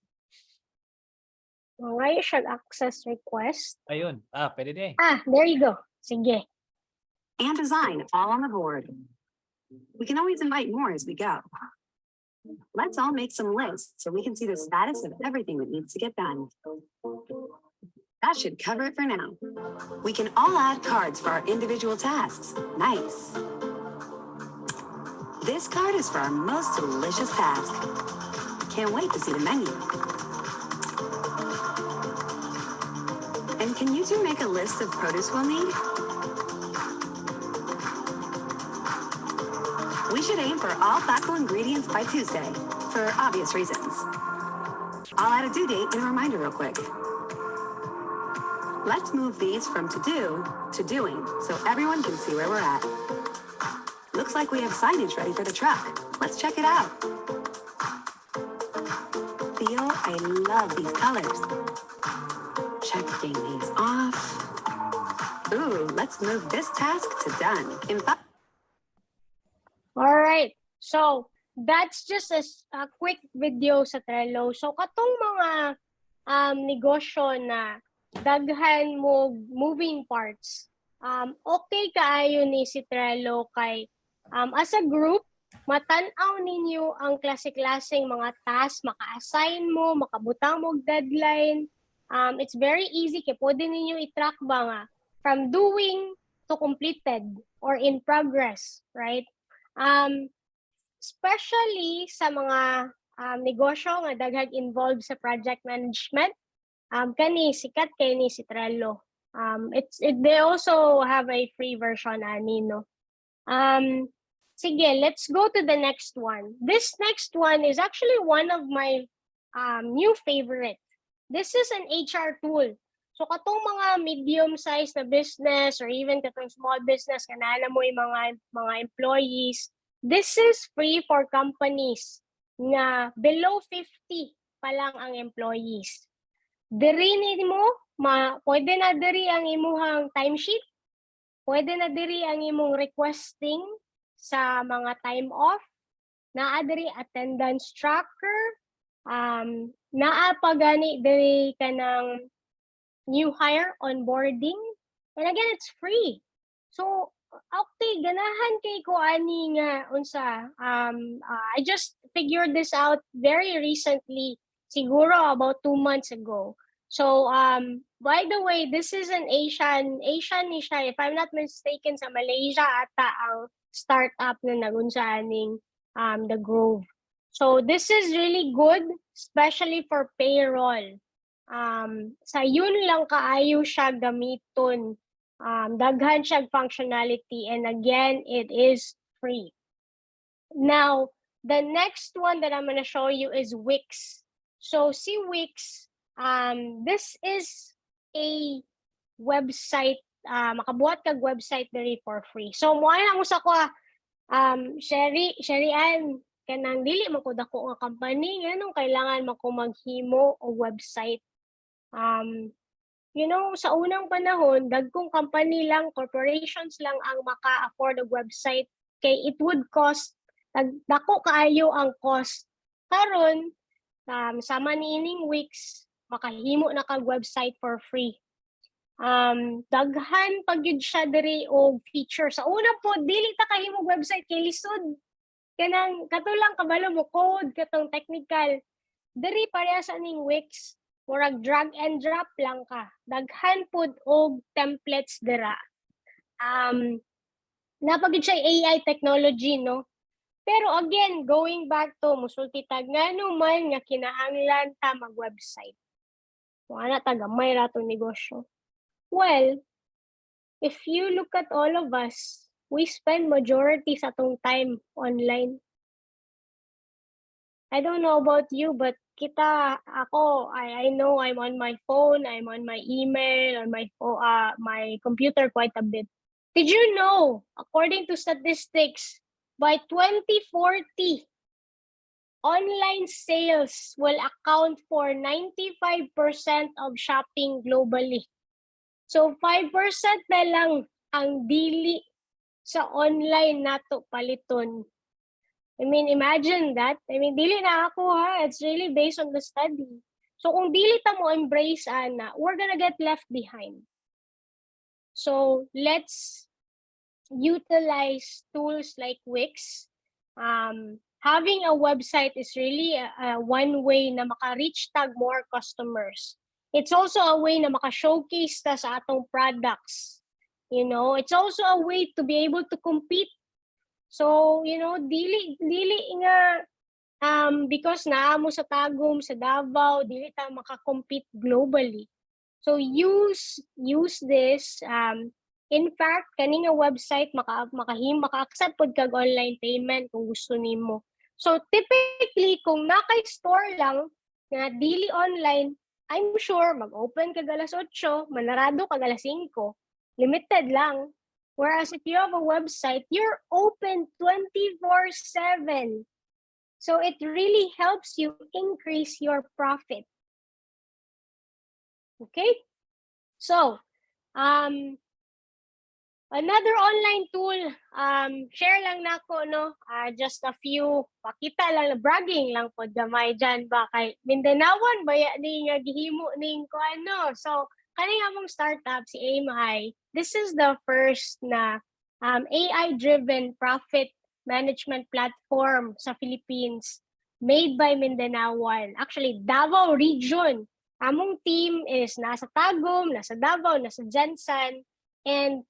[SPEAKER 2] Ngayon siya access request.
[SPEAKER 1] Ayun. Pwede din.
[SPEAKER 2] There you go. Sige.
[SPEAKER 3] And design all on the board. We can always invite more as we go. Let's all make some lists so we can see the status of everything that needs to get done. That should cover it for now. We can all add cards for our individual tasks. Nice. This card is for our most delicious task. Can't wait to see the menu. And can you two make a list of produce we'll need? We should aim for all factual ingredients by Tuesday, for obvious reasons. I'll add a due date and a reminder real quick. Let's move these from to-do to doing, so everyone can see where we're at. Looks like we have signage ready for the truck. Let's check it out. Theo, I love these colors. Checking these off. Ooh, let's move this task to done.
[SPEAKER 2] All right. So, that's just a quick video sa Trello. So, katong mga negosyo na daghan mo moving parts, okay kaayo ni si Trello kay as a group, matan-aw ninyo ang klase-klaseng mga task, maka-assign mo, makabutang mo deadline. It's very easy kay pwede ninyo i-track ba nga from doing to completed or in progress, right? Especially sa mga negosyo nga daghang involved sa project management, kani sikat kay ni si Trello. They also have a free version ani, no. Sige, let's go to the next one. This next one is actually one of my new favorite. This is an HR tool. So katong mga medium-sized na business or even katong small business kanala mo yung mga employees, this is free for companies na below 50 pa lang ang employees. Diri nimo, pwede na diri ang imuhang timesheet, pwede na diri ang imong requesting sa mga time off, naa diri attendance tracker, naa pa gani diri kanang new hire onboarding, and again it's free. So okay, ganahan kay ko ani nga unsa. I just figured this out very recently, siguro about 2 months ago. So by the way, this is an Asian ni siya, if I'm not mistaken, sa Malaysia ata ang startup na nagunsa aning the Grove. So this is really good, especially for payroll. Sa yun lang kaayo siya gamiton. Daghan siya functionality, and again, it is free. Now, the next one that I'm going to show you is Wix. So si Wix, this is a website, makabuhat kag website diri for free. So mo lang usa ko Sherry Ann, kanang dili man ko dako nga company, nganong kailangan mako maghimo og website. You know, sa unang panahon, dagkong company lang, corporations lang ang maka-afford og website, kay it would cost, dako kaayo ang cost. Karon, sama niining Wix, makahimo na kag website for free. Daghan pag yun siya diri og feature. Sa una po, dili ta kahimo website kay lisod. Kanang katulang kabalo mo code, katong technical. Diri pareha sa ning Wix, murag drag and drop lang ka. Daghan pud og templates dira. Napagid siya AI technology, no? Pero again, going back to musulti tag ngano man nga kinahanglan ta mag-website. Wala ta gamay ra to negosyo. Well, if you look at all of us, we spend majority sa tong time online. I don't know about you, but I know I'm on my phone, I'm on my email, on my computer quite a bit. Did you know, according to statistics, by 2040, online sales will account for 95% of shopping globally. So 5% na lang ang dili sa online nato paliton. I mean, imagine that. I mean, dili na ako ha. It's really based on the study. So kung dili ta mo embrace ana, we're gonna get left behind. So let's utilize tools like Wix. Having a website is really one way na maka-reach tag more customers. It's also a way na maka-showcase ta sa atong products. You know, it's also a way to be able to compete. So, you know, dili nga because naamo sa Tagum, sa Davao, dili ta maka-compete globally. So use this. In fact, kaning nga website maka-accept pod kag online payment kung gusto nimo. So typically kung naka-store lang na dili online, I'm sure mag-open kag alas 8, manarado kag alas 5. Limited lang. Whereas if you have a website, you're open 24/7. So it really helps you increase your profit. Okay? So, another online tool, share lang nako no, just a few, pakita lang, bragging lang po gamay dyan ba, kay Mindanawan, baya ni nga gihimo ning ko ano. So, kaning among startup, si Aim High, this is the first na AI-driven profit management platform sa Philippines made by Mindanawan. Actually, Davao region. Among team is nasa Tagum, nasa Davao, nasa Jensen, and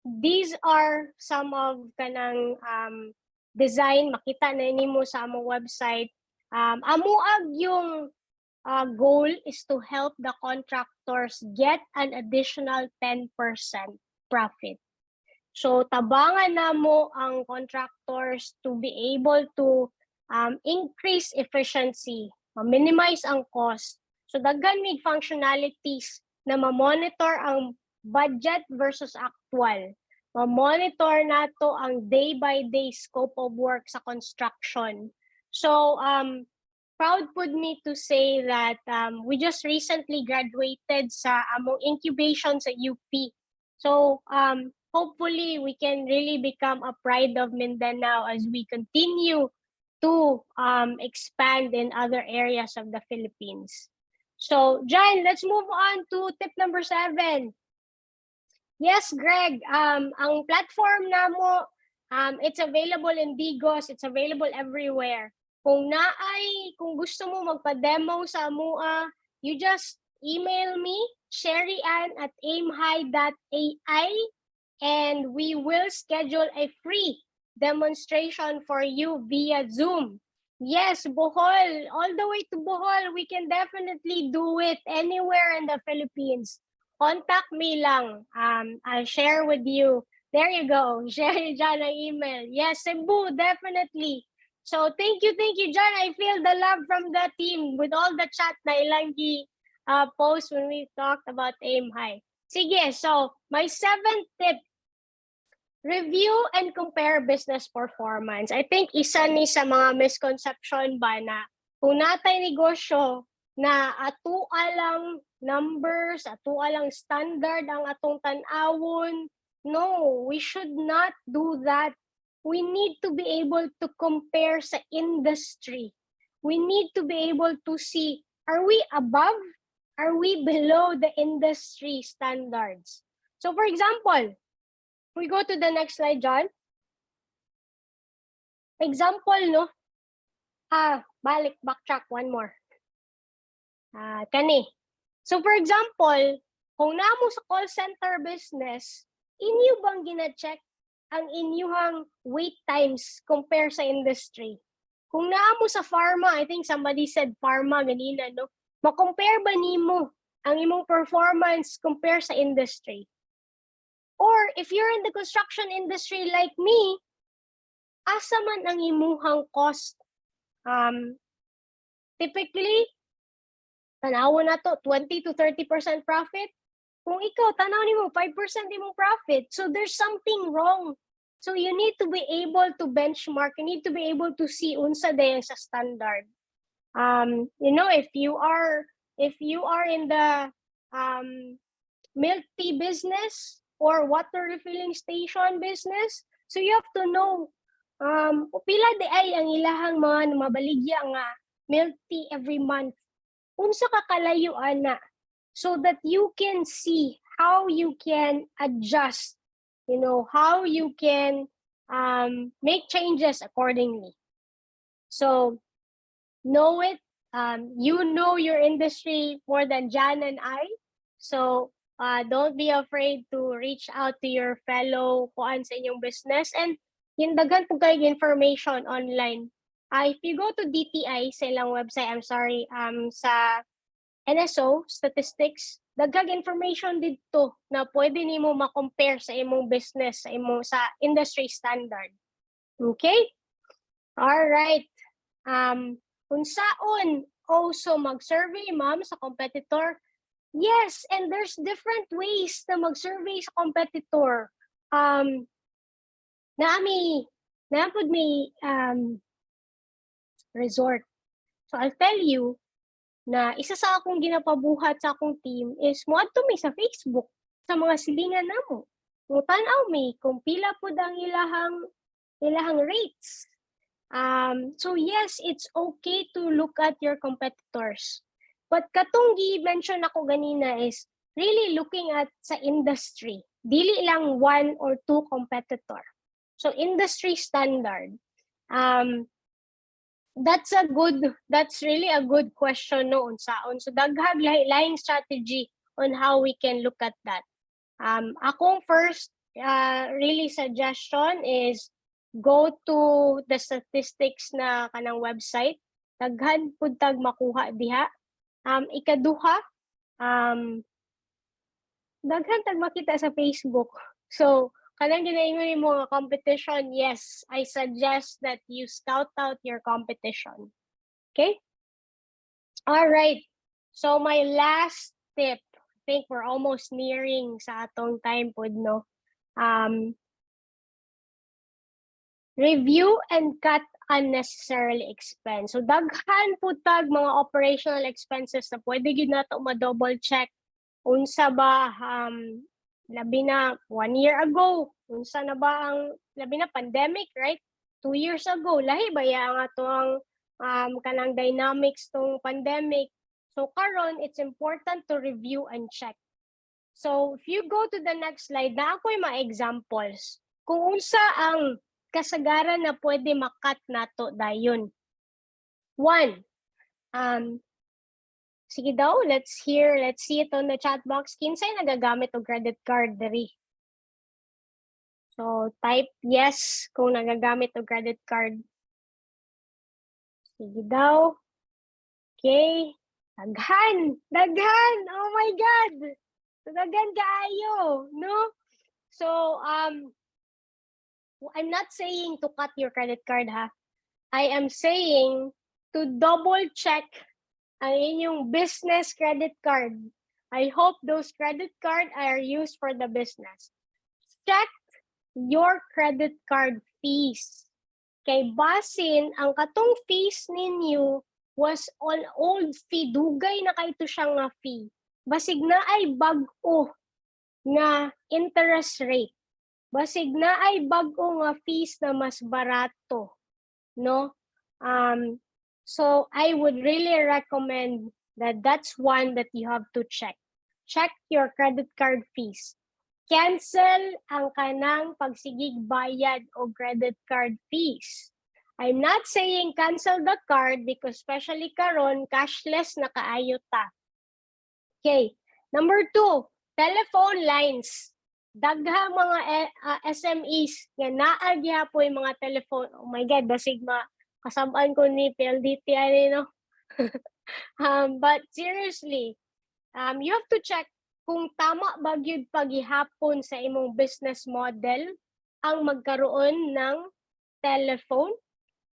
[SPEAKER 2] these are some of kanang design, makita na nimo sa among website. Amuag yung goal is to help the contractors get an additional 10% profit. So tabangan namo ang contractors to be able to increase efficiency, minimize ang cost. So daghan mig functionalities na ma-monitor ang budget versus actual. Ma-monitor nato ang day-by-day scope of work sa construction. So proud pud me to say that we just recently graduated sa among incubation sa UP. So hopefully we can really become a pride of Mindanao as we continue to expand in other areas of the Philippines. So John, let's move on to tip number 7. Yes, Greg, ang platform namo, it's available in Digos, it's available everywhere. Kung gusto mo magpa-demo sa amua, you just email me, sherryann@aimhigh.ai, and we will schedule a free demonstration for you via Zoom. Yes, Bohol, all the way to Bohol, we can definitely do it anywhere in the Philippines. Contact me lang. I'll share with you. There you go. Share dyan ang email. Yes, Cebu, definitely. So thank you, John. I feel the love from the team with all the chat na ilang post when we talked about Aim High. Sige, so my 7th tip, review and compare business performance. I think isa ni sa mga misconception ba na kung natay negosyo na atua lang numbers, atua lang standard ang atong tan-awon. No, we should not do that. We need to be able to compare sa industry. We need to be able to see, are we above? Are we below the industry standards? So for example, we go to the next slide, John. Example, no? Backtrack one more. Kani. So for example, kung namo sa call center business, inyo bang gina-check ang inyuhang wait times compare sa industry? Kung naamo sa pharma, I think somebody said pharma ganina, no? Ma-compare ba nimo ang imong performance compare sa industry? Or if you're in the construction industry like me, asa man ang imuhang cost? Typically, tanaw na to 20 to 30% profit. Kung ikaw, tanaw nimo 5% imong profit. So there's something wrong. So you need to be able to benchmark. You need to be able to see unsa dayon sa standard. You know, if you are in the milk tea business or water refilling station business, so you have to know pila di ay ang ilahang mga mabaligya nga milk tea every month. Unsa ka kalayo ana, so that you can see how you can adjust, you know, how you can make changes accordingly. So know it. You know your industry more than Jan and I. So don't be afraid to reach out to your fellow kuan sa inyong business. And yung daghan po kayo information online. If you go to DTI sa ilang website, I'm sorry, sa NSO statistics, daghang information dito na pwede nimo ma-compare sa imong business, sa industry standard. Okay? All right. Unsaon also mag-survey, ma'am, sa competitor? Yes, and there's different ways na mag-survey sa competitor. Naapod may resort. So I'll tell you na isa sa akong ginapabuhat sa akong team is moadto mi sa Facebook sa mga silingan namo. Tan-aw mi kung pila pud ang ilahang rates. So yes, it's okay to look at your competitors. But katong gi-mention ako ganina is really looking at sa industry. Dili lang one or two competitor. So industry standard. That's really a good question no unsaon. So daghang laing strategy on how we can look at that. Akong first really suggestion is go to the statistics na kanang website. Daghan pud tag makuha diha. Ikaduha, daghan tag makita sa Facebook. So kanang ginaingon mo nga competition, yes, I suggest that you scout out your competition. Okay? All right. So my last tip, I think we're almost nearing sa atong time pod no. Review and cut unnecessarily expense. So daghan po tag mga operational expenses na pwede gyud nato ma-double check. Unsa ba labi na 1 year ago, unsa na ba ang labi na pandemic, right? 2 years ago, lahi ba ya nga to ang kanang dynamics tong pandemic. So karon it's important to review and check. So if you go to the next slide, na ako'y mga examples kung unsa ang kasagaran na pwede makat nato dayon. One, sige daw, let's see it on the chat box. Kinsay nagagamit og credit card diri? So type yes kung nagagamit og credit card. Sige daw. Okay. Daghan. Oh my God. So daghan kaayo, no? So I'm not saying to cut your credit card ha. I am saying to double check ang inyong business credit card. I hope those credit card are used for the business. Check your credit card fees. Kay basin ang katong fees ninyo was on old fee, dugay na kay to siya nga fee. Basig na ay bag-o nga interest rate. Basig na ay bag-o nga fees na mas barato, no? So I would really recommend that that's one that you have to check. Check your credit card fees. Cancel ang kanang pagsigig bayad o credit card fees. I'm not saying cancel the card because especially karon cashless na kaayo ta. Okay. Number 2, telephone lines. Daghang mga SMEs nga naa gyapon mga telephone. Oh my God, basig kasabaan ko ni PLDT no. But seriously, you have to check kung tama ba gyud paghihapon sa imong business model ang magkaroon ng telephone,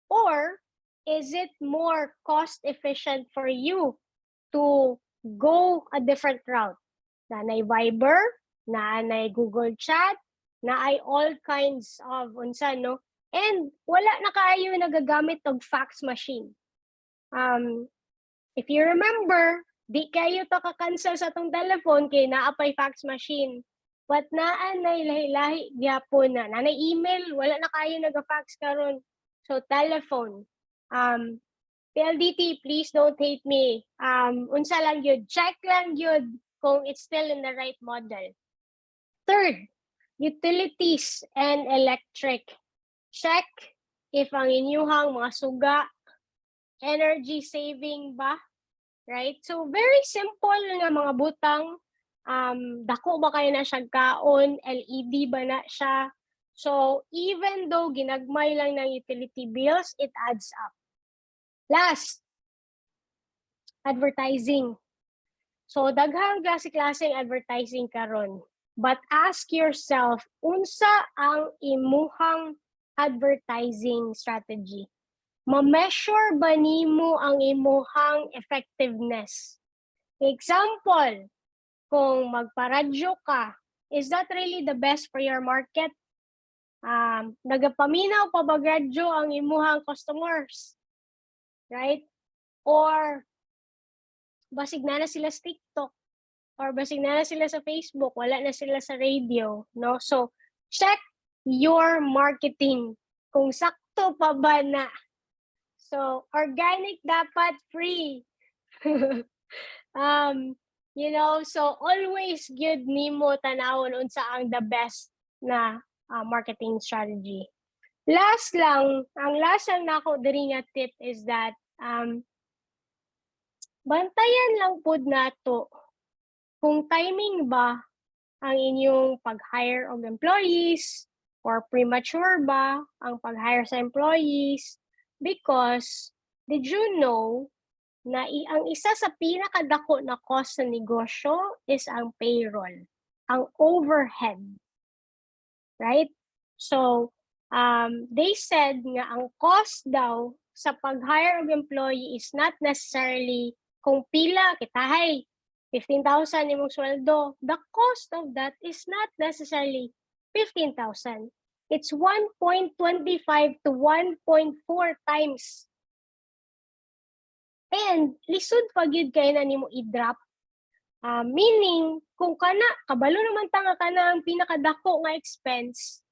[SPEAKER 2] or is it more cost efficient for you to go a different route? Naay Viber, naay Google Chat, naay all kinds of unsa no, and wala na kaayo nagagamit og fax machine. If you remember, di kayo to ka-cancel sa tong telephone kay naapay fax machine. But naanay lahi-lahi gyapon na. Nanay email, wala na kayo naga-fax karon. So telephone. PLDT, please don't hate me. Unsa lang yun, check lang yun kung it's still in the right model. Third, utilities and electric. Check if ang inyuhang mga suga, energy saving ba? Right? So very simple nga mga butang. Dako ba kayo na siya kaon? LED ba na siya? So even though ginagmay lang ng utility bills, it adds up. Last, advertising. So daghang klase-klaseng advertising karon. But ask yourself, unsa ang imuhang advertising strategy? Ma-measure ba nimo ang imuhang effectiveness? Example, kung magparadyo ka, is that really the best for your market? Nagapaminaw pa ba radyo ang imuhang customers? Right? Or basig na sila sa TikTok, or basig na sila sa Facebook, wala na sila sa radio, no? So, check your marketing kung sakto pa ba na. So, organic dapat free. You know, so always good nimo tanawon unsa ang the best na marketing strategy. Last lang, ang last lang nako diri nga tip is that bantayan lang pud nato kung timing ba ang inyong pag-hire of employees, or premature ba ang pag-hire sa employees, because did you know na ang isa sa pinakadako na cost sa negosyo is ang payroll, ang overhead. Right? So, they said nga ang cost daw sa pag-hire of employee is not necessarily kung pila kitahay 15,000 imong sweldo. The cost of that is not necessarily 15,000. It's 1.25 to 1.4 times. And lisod pag yun kayo na nimo i-drop. Meaning, kung kana, kabalo naman tanga ka na ang pinakadako nga expense,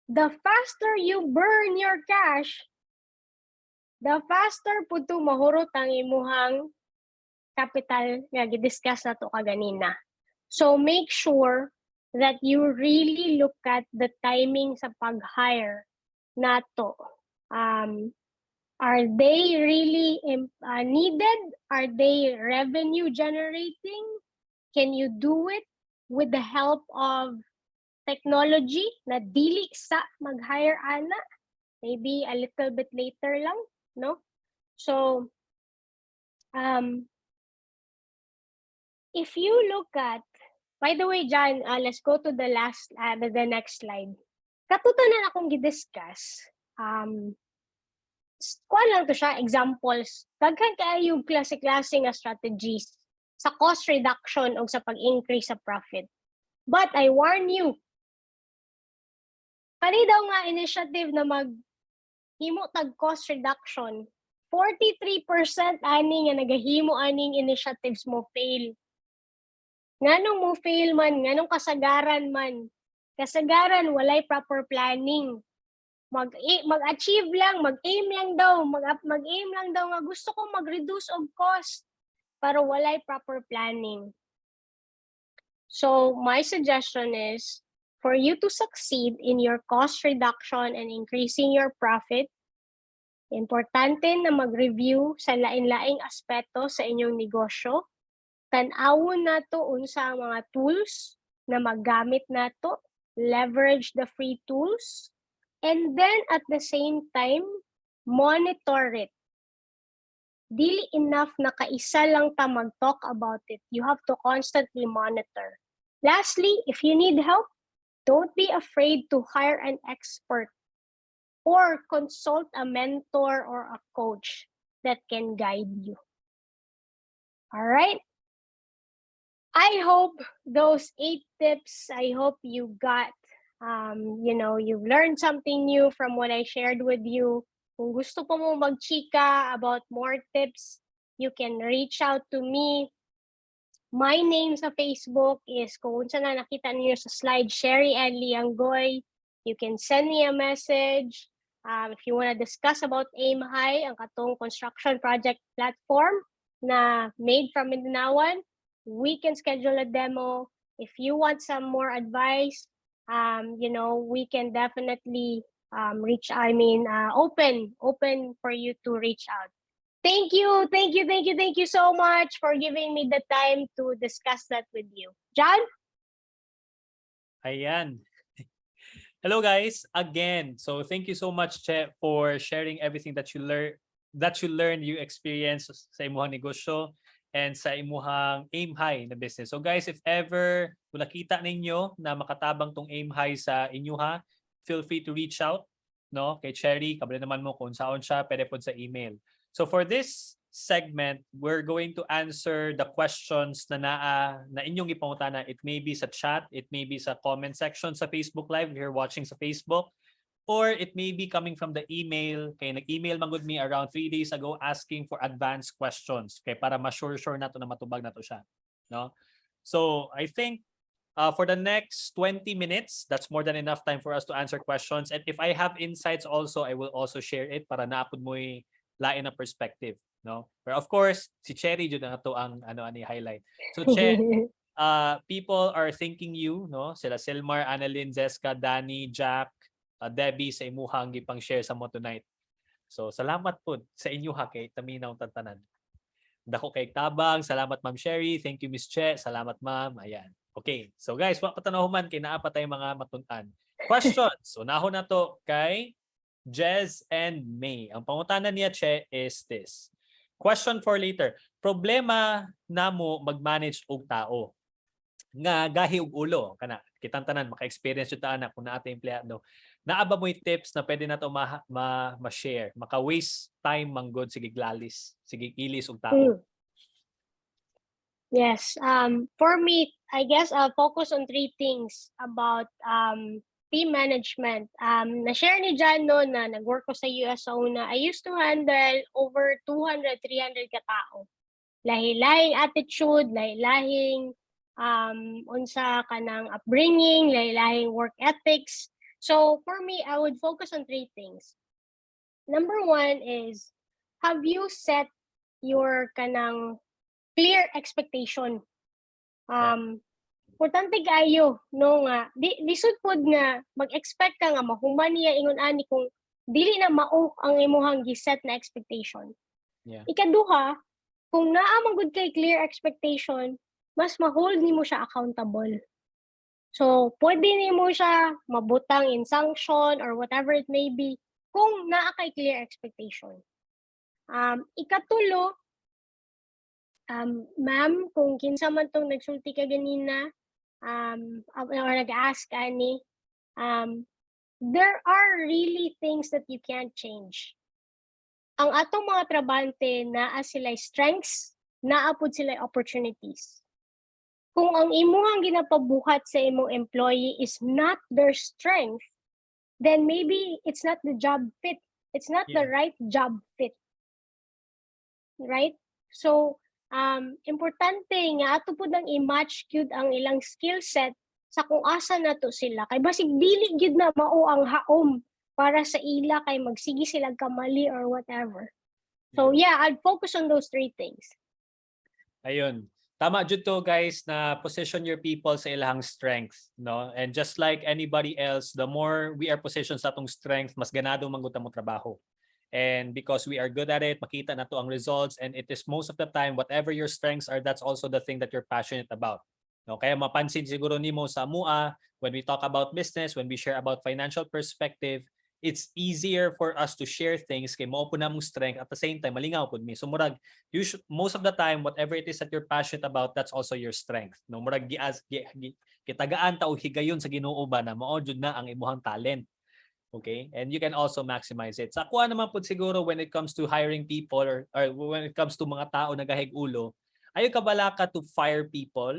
[SPEAKER 2] the faster you burn your cash, the faster po ito mahurot ang imuhang capital nga gidiscuss na to kaganina. So make sure that you really look at the timing sa pag-hire nato. Are they really needed? Are they revenue generating? Can you do it with the help of technology na dili sa mag-hire ana? Maybe a little bit later lang, no? So, if you look at, by the way, John, let's go to the next slide. Katutunan akong gidiscuss. Kuha lang to siya, examples. Daghan kayo klase-klase nga strategies sa cost reduction o sa pag-increase sa profit. But I warn you, kani daw nga initiative na maghimo tag cost reduction, 43% ani nga nagahimo aning initiatives mo fail. Nganong mo fail man, nganong kasagaran man. Kasagaran walay proper planning. Mag-achieve lang, mag-aim lang daw nga gusto ko mag-reduce og cost, pero walay proper planning. So my suggestion is for you to succeed in your cost reduction and increasing your profit, importante na mag-review sa lain-laing aspeto sa inyong negosyo. Tan-awon nato unsa ang mga tools na maggamit nato, leverage the free tools, and then at the same time, monitor it. dili enough na kaisa lang ta mag-talk about it. You have to constantly monitor. Lastly, if you need help, don't be afraid to hire an expert or consult a mentor or a coach that can guide you. All right? I hope those 8 tips, I hope you got, you've learned something new from what I shared with you. Kung gusto po mo magchika about more tips, you can reach out to me. My name sa Facebook is, kung saan na nakita niyo sa slide, Sherry Anley Angoy. You can send me a message. If you want to discuss about Aim High, ang katong construction project platform na made from Mindanaoan, we can schedule a demo. If you want some more advice, we can definitely open for you to reach out. Thank you so much for giving me the time to discuss that with you. John?
[SPEAKER 1] Ayan. Hello guys, again. So thank you so much, Che, for sharing everything that you learned, you experienced sa imuhang negosyo and sa imuhang Aim High na business. So guys, if ever kung nakita ninyo na makatabang tong Aim High sa inyuha, feel free to reach out, no, kay Cherry. Kabalo naman mo kung saan siya, pwede po sa email. So for this segment, we're going to answer the questions na inyong ipangutana. It may be sa chat, it may be sa comment section sa Facebook Live if you're watching sa Facebook, or it may be coming from the email. Kaya nag-email magud me around 3 days ago asking for advanced questions. Kaya para ma-sure na to na matubag na to siya. No? So I think for the next 20 minutes, that's more than enough time for us to answer questions. And if I have insights also, I will also share it para naapod mo lain na perspective, no? But of course, si Cherry jud na to ang ani highlight. So Che, people are thanking you, no? Sila Silmar, Annalyn, Zeska, Danny, Jack, Debbie sa imuhang gipang share sa mo tonight. So salamat po sa inyo ha kay taminaw tantanan. Dako kay tabang, salamat Ma'am Sherry, thank you Miss Che, salamat Ma'am. Ayan. Okay. So guys, wa patanahuman kay naa pa tay mga matun-an. Questions. So nahon na to kay Jez and May. Ang pangutanan niya, Che, is this. Question for later. Problema namo mag-manage og tao. Nga gahi og ulo kana kitang tanan maka-experience jud ta na kung naate empleyado. Naaba mo'y tips na pwede na to ma-share. Maka-waste time manggod sige glalis, sige ilis og tao.
[SPEAKER 2] Yes. For me, I guess I'll focus on 3 things about team management. Na-share ni John no na nag-work ko sa USO na I used to handle over 200, 300 katao. Lahi-lahing attitude, lahi-lahing unsa kanang upbringing, lahi-lahing work ethics. So for me, I would focus on 3 things. Number 1 is, have you set your kanang clear expectation? Importante kayo no nga lisod pod nga mag-expect ka nga mahuman niya ingon ani kung dili na mao ang imong giset na expectation.
[SPEAKER 1] Yeah.
[SPEAKER 2] Ikaduha, kung naa man gud kay clear expectation, mas ma-hold nimo siya accountable. So pwede nimo siya mabutang in sanction or whatever it may be kung naa kay clear expectation. Ikatulo, ma'am, kung kinsa man tong nagsulti ka ganina, or nag-ask ani, there are really things that you can't change. Ang atong mga trabante naa sila strengths, naa pud sila opportunities. Kung ang imuhang ginapabuhat sa imong employee is not their strength, then maybe it's not the job fit. It's not the right job fit. Right? So, importante nga ato pud ang i-match gyud ang ilang skill set sa kung asa nato sila kay basig dili gyud na mao ang haom para sa ila kay magsigi sila kamali or whatever. So yeah, I'd focus on those 3 things.
[SPEAKER 1] Ayun. Tama jud to guys na position your people sa ilang strength, no? And just like anybody else, the more we are positioned sa atong strength, mas ganado man gud ta mo trabaho. And because we are good at it, makita na to ang results, and it is most of the time whatever your strengths are, that's also the thing that you're passionate about. No, kaya mapansin siguro nimo sa MUA when we talk about business, when we share about financial perspective, it's easier for us to share things kay mao po namong strength at the same time malingaw pud mi. So murag most of the time whatever it is that you're passionate about, that's also your strength. No, murag kitagaan ta og higayon sa Ginoo ba na mao jud na ang imong talent. Okay? And you can also maximize it. Sa kuha naman po siguro when it comes to hiring people or when it comes to mga tao na gahig ulo, ayo ka bala ka to fire people.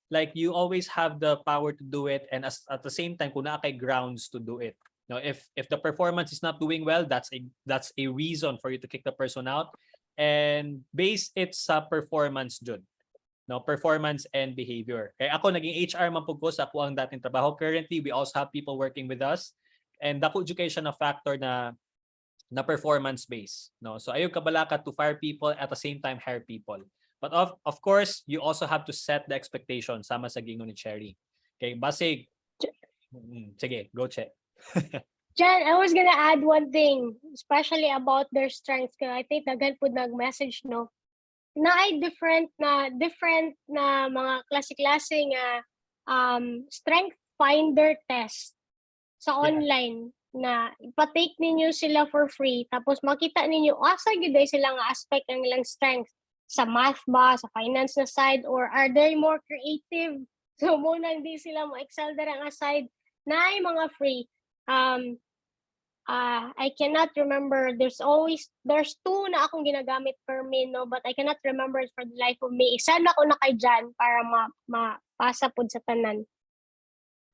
[SPEAKER 1] Like you always have the power to do it, and at the same time kung naa kay grounds to do it. Now, if the performance is not doing well, that's a reason for you to kick the person out, and base it sa performance jud. No, performance and behavior. Kaya ako naging HR man pud ko sa ako ang dating trabaho. Currently, we also have people working with us, and dako education na factor na performance based. No, so ayaw kabalaka to fire people at the same time hire people. But of course, you also have to set the expectation sama sa gingon ni Cherry. Okay, basig. Sige, go Che.
[SPEAKER 2] Jen, I was gonna add one thing, especially about their strengths. Kaya I think daghan po nag-message, no? Na ay different na mga klase-klase nga strength finder test sa online na ipatake ninyo sila for free tapos makita ninyo asa gyud sila nga aspect ng ilang strength sa math ba, sa finance na side, or are they more creative? So muna hindi sila mo excel dara nga side na ay mga free. I cannot remember. There's two na akong ginagamit per min, no, but I cannot remember it for the life of me. Isa na ako na kay Jan para mapasa pud sa tanan.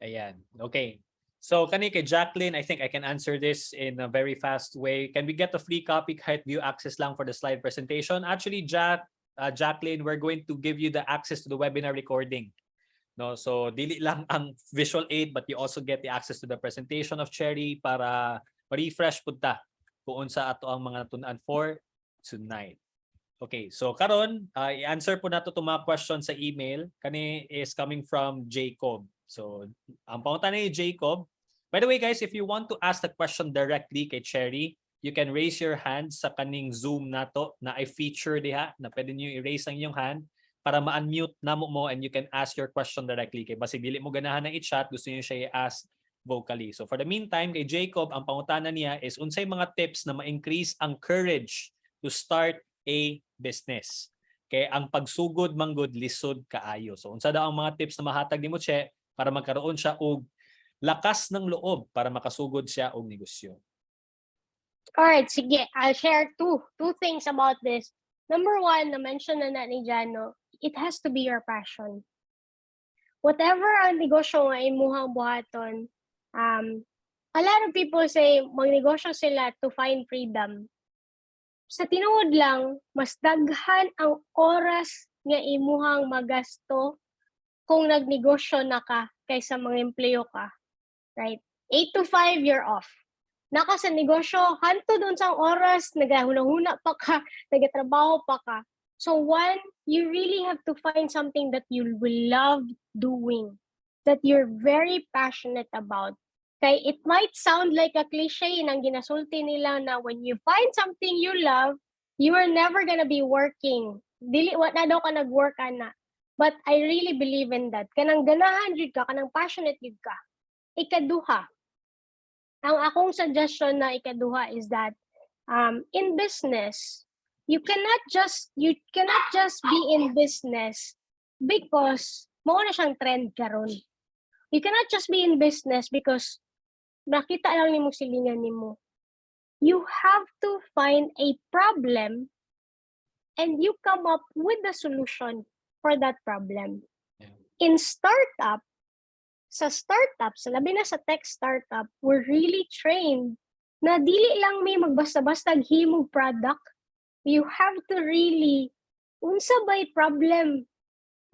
[SPEAKER 1] Ayan. Okay. So kani kay Jacqueline, I think I can answer this in a very fast way. Can we get a free copy kahit view access lang for the slide presentation? Actually, Jacqueline, we're going to give you the access to the webinar recording. No, so dili lang ang visual aid, but you also get the access to the presentation of Cherry para ma-refresh pud ta kung unsa ato ang mga tun-an for tonight. Okay, so karon i-answer po nato itong mga questions sa email. Kani is coming from Jacob. So ang pangutan ni Jacob. By the way guys, if you want to ask the question directly kay Cherry, you can raise your hand sa kaning Zoom nato na I feature diha na pwede niyo i-raise ang inyong hand para ma-unmute namo mo and you can ask your question directly kay basi dili mo ganahan na i-chat, gusto niyo siya i-ask vocally. So for the meantime, kay Jacob, ang pangutana niya is unsay mga tips na ma-increase ang courage to start a business. Kay ang pagsugod manggod lisod kaayo. So unsa daw ang mga tips na mahatag nimo Che para magkaroon siya og lakas ng loob para makasugod siya og negosyo?
[SPEAKER 2] Alright, sige. I'll share two things about this. Number one, na-mention na ni Jano, it has to be your passion. Whatever ang negosyo nga imuhang buhaton, a lot of people say magnegosyo sila to find freedom. Sa tinuod lang, mas daghan ang oras nga imuhang magasto kung nagnegosyo na ka kaysa mga empleyo ka. Right? 8 to 5, you're off. Naka sa negosyo, hanto doon sa oras, nagahuna-huna pa ka, nagatrabaho pa ka. So one, you really have to find something that you will love doing, that you're very passionate about. Kay it might sound like a cliche nang ginasulti nila na when you find something you love, you are never gonna be working. Dili wa na daw ka nag-work ana. But I really believe in that. Kanang ganahan jud ka, kanang passionate jud ka. Ikaduha, ang akong suggestion na ikaduha is that in business, you cannot just be in business because mao na siyang trend karon. You cannot just be in business because nakita lang nimo silingan nimo. You have to find a problem and you come up with the solution for that problem. In startup, sa labi na sa tech startup, we're really trained na dili lang may magbasta-basta himog product. You have to really, unsa bay problem?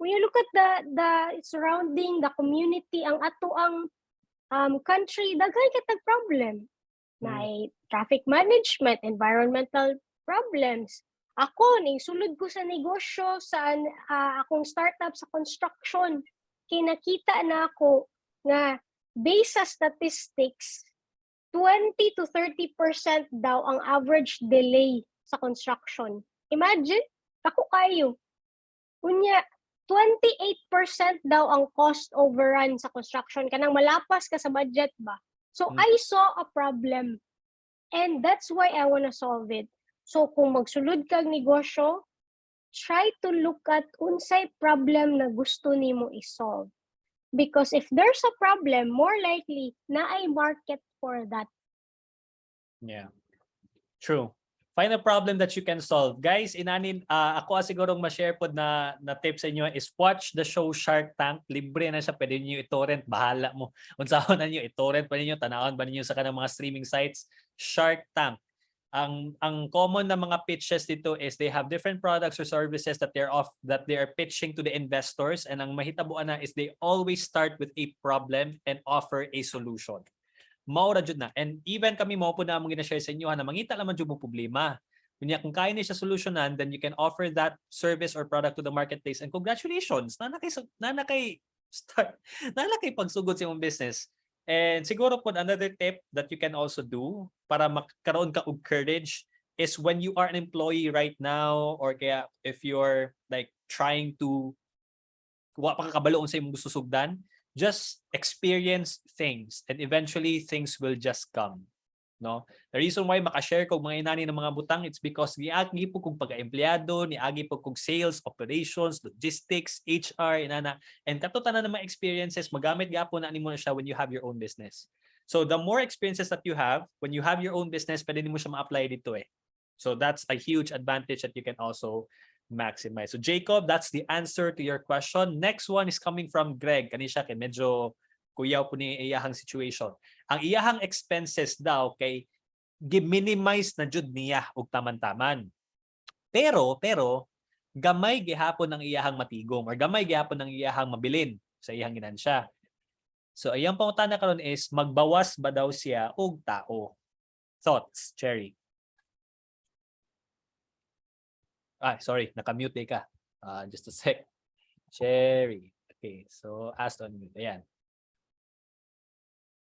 [SPEAKER 2] When you look at the surrounding, the community, ang ato ang country, daghay katag problem. May traffic management, environmental problems. Ako, sulod ko sa negosyo, sa akong startup sa construction. Kinakita na ako na based sa statistics, 20 to 30% daw ang average delay sa construction. Imagine, ako kayo. Unya, 28% daw ang cost overrun sa construction. Kanang malapas ka sa budget ba? So I saw a problem and that's why I want to solve it. So kung magsulod kag negosyo, try to look at unsay problem na gusto nimo i-solve. Because if there's a problem, more likely na ay market for that.
[SPEAKER 1] Yeah. True. Find a problem that you can solve. Guys, inanin ako sigurong ma-share pod na tip sa inyo is watch the show Shark Tank. Libre na siya, pwede niyo i-torrent, bahala mo. Unsahon na niyo i-torrent pa niyo, tanawon ba niyo sa kanang mga streaming sites. Shark Tank. Ang common na mga pitches dito is they have different products or services that they are pitching to the investors, and ang mahitabuan na is they always start with a problem and offer a solution. Maura jud na. And even kami mo po na mong gina-share sa inyo na mangita naman jud mo problema. Kunya kung kaya ni siya solusyonan, then you can offer that service or product to the marketplace, and congratulations, na kay start na kay pagsugod sa imong business. And siguro po another tip that you can also do para magkaroon ka og courage is when you are an employee right now, or kaya if you're like trying to wa pa kakabalo sa imong gusto sugdan, just experience things and eventually things will just come. No? The reason why makashare ko mga inani ng mga butang, it's because niagi po kong pag-empleyado, niagi po kong sales, operations, logistics, HR, inana. And katutanan ng mga experiences, magamit gapo na nimo na siya when you have your own business. So the more experiences that you have, when you have your own business, pwede nimo siya ma-apply dito eh. So that's a huge advantage that you can also maximize. So Jacob, that's the answer to your question. Next one is coming from Greg. Kani siya kay medyo kuyaw po ni iyahang situation. Ang iyahang expenses daw kay gi-minimize na jud niya og taman-taman. Pero gamay gihapon ang iyahang matigom or gamay gihapon ang iyahang mabilin sa iyahang ginansya. So iyang pangutana karon is magbawas ba daw siya og tao? Thoughts, Cherry? Sorry, naka-mute ka. Just a sec. Cherry. Okay, so asked on mute. Ayan.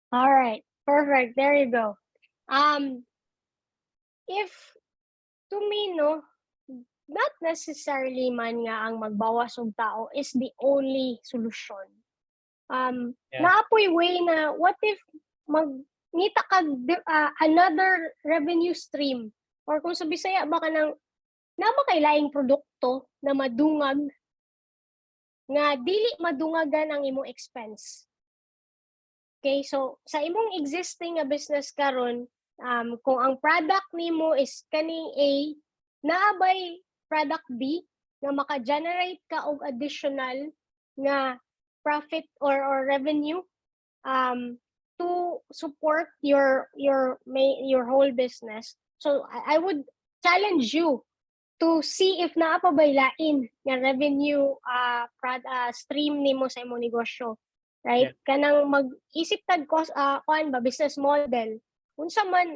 [SPEAKER 2] All right, perfect. There you go. If to me, no, not necessarily man nga ang magbawas og tao is the only solution. Naapoy way na what if magnita ka another revenue stream, or kung sa Bisaya baka nang namakailaing produkto na madungag nga dili madungagan ang imong expense. Okay, so sa imong existing nga business karon, kung ang product nimo is kaning A, naabay product B nga maka-generate ka og additional nga profit or revenue to support your whole business. So I would challenge you to see if naa pa bay lain nga revenue stream nimo sa imong negosyo, right?
[SPEAKER 1] Yeah.
[SPEAKER 2] Kanang mag-isip tag kuan ba business model, unsa man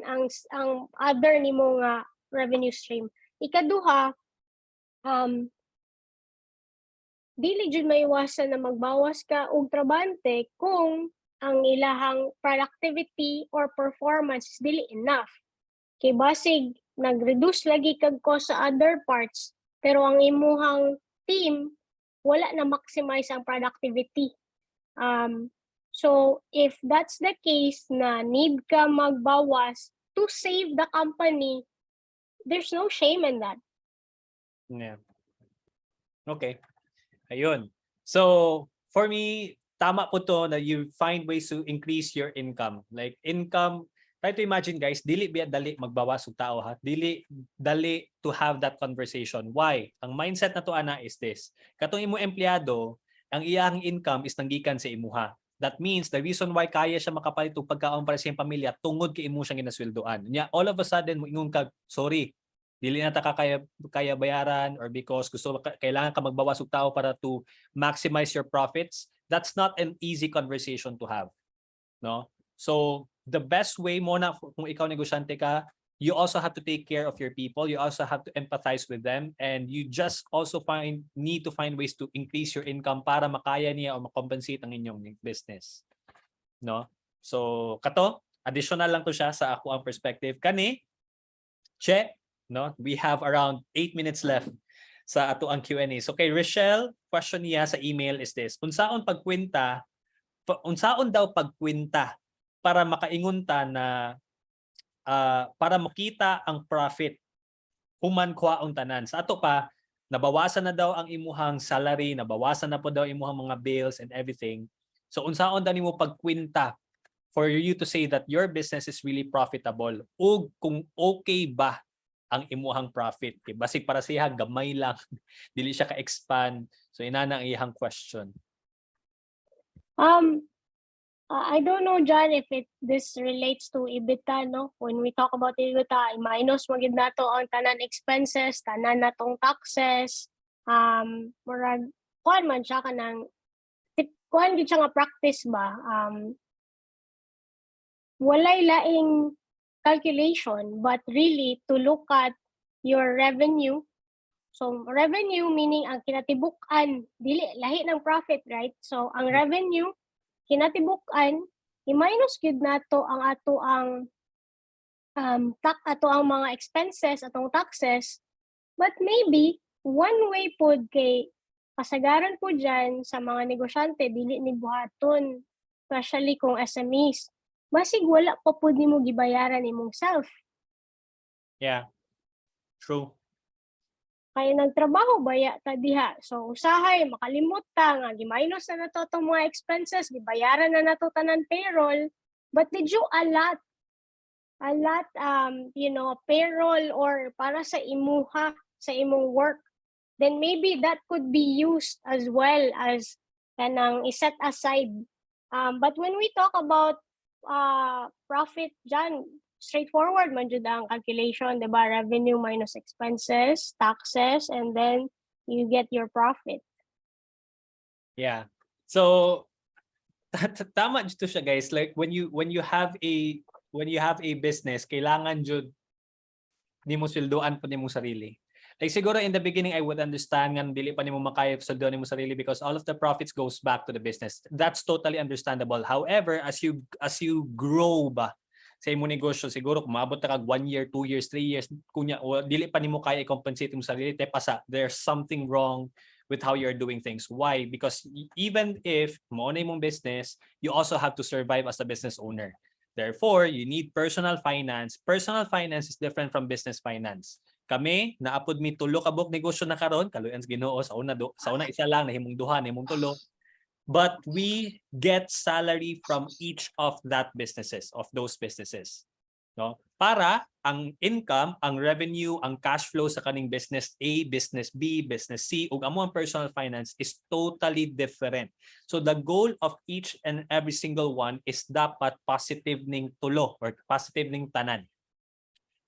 [SPEAKER 2] ang other nimo nga revenue stream. Ikaduha, dili jud maiwasan na magbawas ka og trabante kung ang ilahang productivity or performance is dili enough. Kay basig nag-reduce lagi kag cost sa other parts, pero ang imuhang team wala na maximize ang productivity. So if that's the case na need ka magbawas to save the company, there's no shame in that.
[SPEAKER 1] Yeah. Okay. Ayun. So for me, tama po to na you find ways to increase your income. Like income, try to imagine guys, dili biya dali magbawas og tao ha. Dili dali to have that conversation. Why? Ang mindset na to ana is this. Katong imo empleyado, ang iyang income is nanggikan sa imuha. That means the reason why kaya siya makapalit og pagkaon para sa iyang pamilya tungod kay imo siyang ginasweldoan. Nya all of a sudden mo ingon kag, sorry, dili na ta kaya bayaran, or because kailangan ka magbawas og tao para to maximize your profits. That's not an easy conversation to have. No? So the best way mo na kung ikaw negosyante ka, you also have to take care of your people. You also have to empathize with them, and you just also need to find ways to increase your income para makaya niya o makompensate ang inyong business. No? So kato, additional lang to siya sa ako ang perspective kani. Che, no? We have around 8 minutes left sa ato ang Q&A. So kay Rochelle, question niya sa email is this. Unsaon daw pagkwenta para makaingon ta na para makita ang profit human kuhaon tanan. Sa ato pa, nabawasan na daw ang imuhang salary, nabawasan na po daw imuhang mga bills and everything. So unsaon dani mo pagkwinta for you to say that your business is really profitable ug kung okay ba ang imuhang profit. Kay basig para siya gamay lang, dili siya ka-expand. So inana ang iyang question.
[SPEAKER 2] I don't know, John, if this relates to EBITDA, no? When we talk about EBITDA, minus mo gid nato ang tanan expenses, tanan natong taxes, murag kuan man siya kanang kuan gid siya nga practice ba? Walay laing calculation, but really to look at your revenue. So revenue meaning ang kinatibuk-an, dili lahi ng profit, right? So ang revenue kinatibuk-an, i-minus gid nato ang ato ang ato ang mga expenses, atong taxes. But maybe one way pod kay kasagaran po dyan sa mga negosyante dili ni buhaton, especially kung SMEs. Basig wala pa pod nimo gibayaran imong self.
[SPEAKER 1] Yeah. True.
[SPEAKER 2] Kaya nagtrabaho baya ta diha. So usahay makalimot ta nga gi-minus na nato tong mga expenses, gibayaran na nato tanan payroll, but did you a lot payroll or para sa imuha sa imong work, then maybe that could be used as well as kanang iset aside. But when we talk about profit dyan, straightforward man jud ang calculation, di ba? Revenue minus expenses, taxes, and then you get your profit.
[SPEAKER 1] Yeah. So tama jud to siya, guys. Like when you have a business, kailangan jud nimo sweldoan pa nimo sarili. Like siguro in the beginning I would understand nga dili pa nimo makaya sweldoan nimo sarili because all of the profits goes back to the business. That's totally understandable. However, as you grow ba sa imong negosyo, siguro kung maabot ta kag 1 year, 2 years, 3 years, kunya dili pa nimo kaya i-compensate imong sarili, te pasa, there's something wrong with how you're doing things. Why? Because even if mo na imong business, you also have to survive as a business owner. Therefore, you need personal finance. Personal finance is different from business finance. Kami, naapod mi tulo ka buk negosyo na karon, kaluyan sa Ginoo, sa una isa lang, nahimong duha, nahimong tulo. But we get salary from each of those businesses. No? Para ang income, ang revenue, ang cash flow sa kaning business A, business B, business C, ug amo ang personal finance is totally different. So the goal of each and every single one is dapat positive ning tulo or positive ning tanan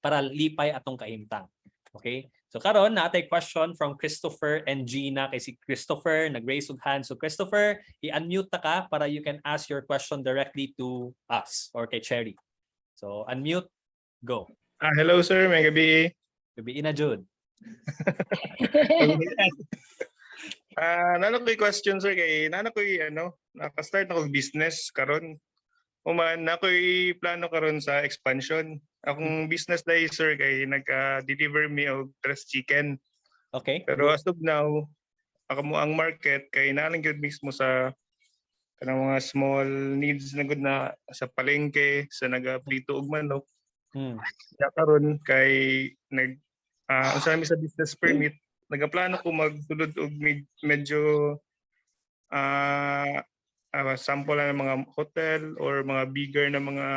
[SPEAKER 1] para lipay atong kahimtang. Okay? So karon natay question from Christopher and Gina. Kay si Christopher nag-raise og hand. So Christopher, i-unmute ta ka para you can ask your question directly to us or kay Cherry. So unmute, go.
[SPEAKER 4] Hello sir, may gabi.
[SPEAKER 1] Gabi na jud.
[SPEAKER 4] Nano ko'y question sir kay nano ko'y naka-start ako business karon. Uman nako'y plano karon sa expansion. Akong business dai sir kay nag-deliver me og dressed chicken.
[SPEAKER 1] Okay.
[SPEAKER 4] Pero as of now, ako mo ang market kay nalang gyud mismo sa kanang mga small needs na gud na sa palengke, sa naga-prito og manok. Ya karon kay unsa mi sa business permit, nagaplano ko magsulod og medyo sample ng mga hotel or mga bigger na mga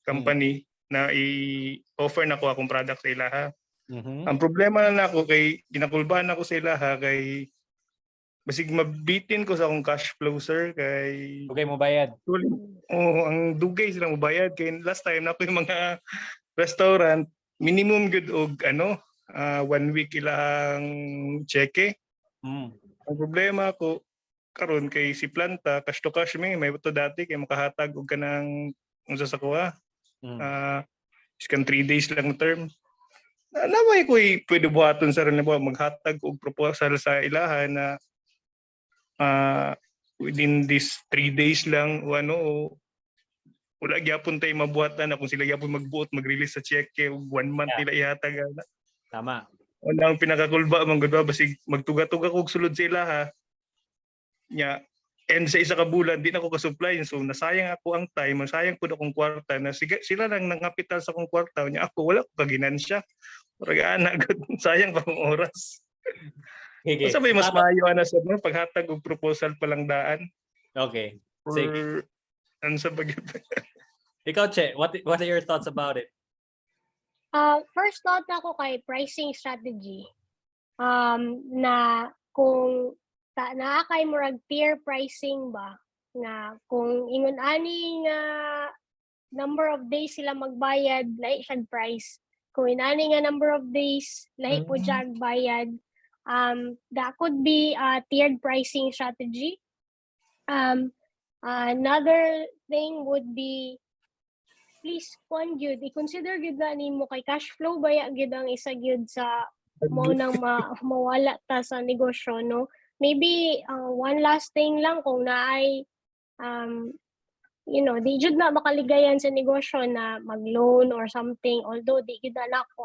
[SPEAKER 4] company na i-offer na ko akong product sa ilaha. Ang problema na nako kay ginakulbahan ako sa ilaha kay basig mabitin ko sa akong cash flow sir kay
[SPEAKER 1] Dugay mo bayad.
[SPEAKER 4] Ang dugay silang mobayad kay last time na ko yung mga restaurant minimum good og 1 week ilang cheque. Ang problema ko karon kay si planta cash to cash may to dati kay makahatag og kanang unsa sa kuha. Iskan 3 days lang term. Namay ko pwede buhaton sa rin maghatag og proposal sa ilaha na within this 3 days lang wala gyapon tay mabuhatan na kung sila gyapon magbuot mag-release sa cheque og 1 month nila ihatag.
[SPEAKER 1] Tama.
[SPEAKER 4] Unang pinakakulba man gud ba basig magtuga-tuga kog sulod sa ilaha. Nya And sa isa ka bulan, di na ako ka-supply. So nasayang ako ang time, nasayang po akong kwarta na sila lang nangapital sa akong kwarta niya. Ako wala ko kaginansya. Parang sayang pa akong oras.
[SPEAKER 1] Okay.
[SPEAKER 4] Basta may mas maayo na sa mga paghatag og proposal pa lang daan.
[SPEAKER 1] Okay.
[SPEAKER 4] Or
[SPEAKER 1] Sige.
[SPEAKER 4] ano sa bagay.
[SPEAKER 1] Ikaw, Che, what are your thoughts about it?
[SPEAKER 2] First thought na ko kay pricing strategy. Na kung naa kay murag tier pricing ba na kung ingon ani nga number of days sila magbayad lahi siyang price. Kung inani nga number of days lahi po jag bayad. That could be a tiered pricing strategy. Another thing would be please kuan gyud i-consider gyud na nimo kay cash flow baya gyud ang isa gyud sa mo nang mawala ta sa negosyo, no? Maybe one last thing lang kung naay di jud na makaligayan sa negosyo na mag-loan or something, although di gyud na ako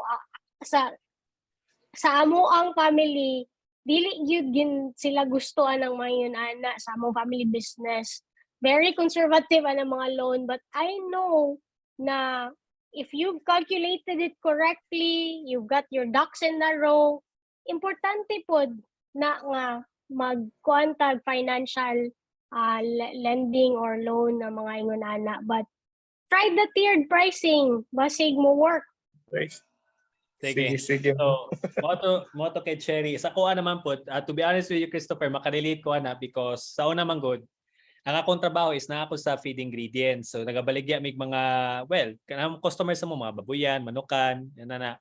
[SPEAKER 2] sa amo ang family dili gyud gin sila gustoan ng mga yun ana sa among family business. Very conservative ang mga loan, but I know na if you've calculated it correctly, you've got your ducks in a row, importante pod na nga magkuantag financial lending or loan na mga ingonana. But try the tiered pricing, basig mo work.
[SPEAKER 1] Sige. So, moto kay Cherry. Sa kuha naman po, to be honest with you, Christopher, makarelate ko na because sa una man good, ang akong trabaho is na ako sa feed ingredients. So nagabaligya mig mga kanang customers mo mga babuyan, manukan, yan na.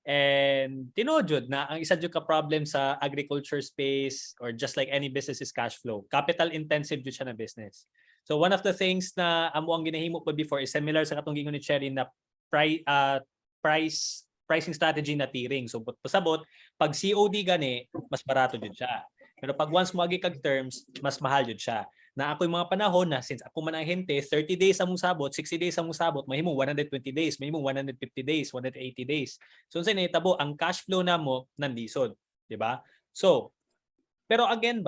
[SPEAKER 1] And tinojud na ang isa jud ka problem sa agriculture space or just like any business is cash flow. Capital intensive jud siya na business. So one of the things na amo ang ginahimo ko before is similar sa katong gingon ni Cherry na pricing strategy na tiering. So pasabot pag COD gani mas barato jud siya. Pero pag once mo agi kag terms, mas mahal jud siya. Na ako'y mga panahon na since ako man ang hente, 30 days among sabot, 60 days among sabot, mahimong 120 days, mahimong 150 days, 180 days. So unsay nahitabo ang cash flow namo nandisod, di ba? So, pero again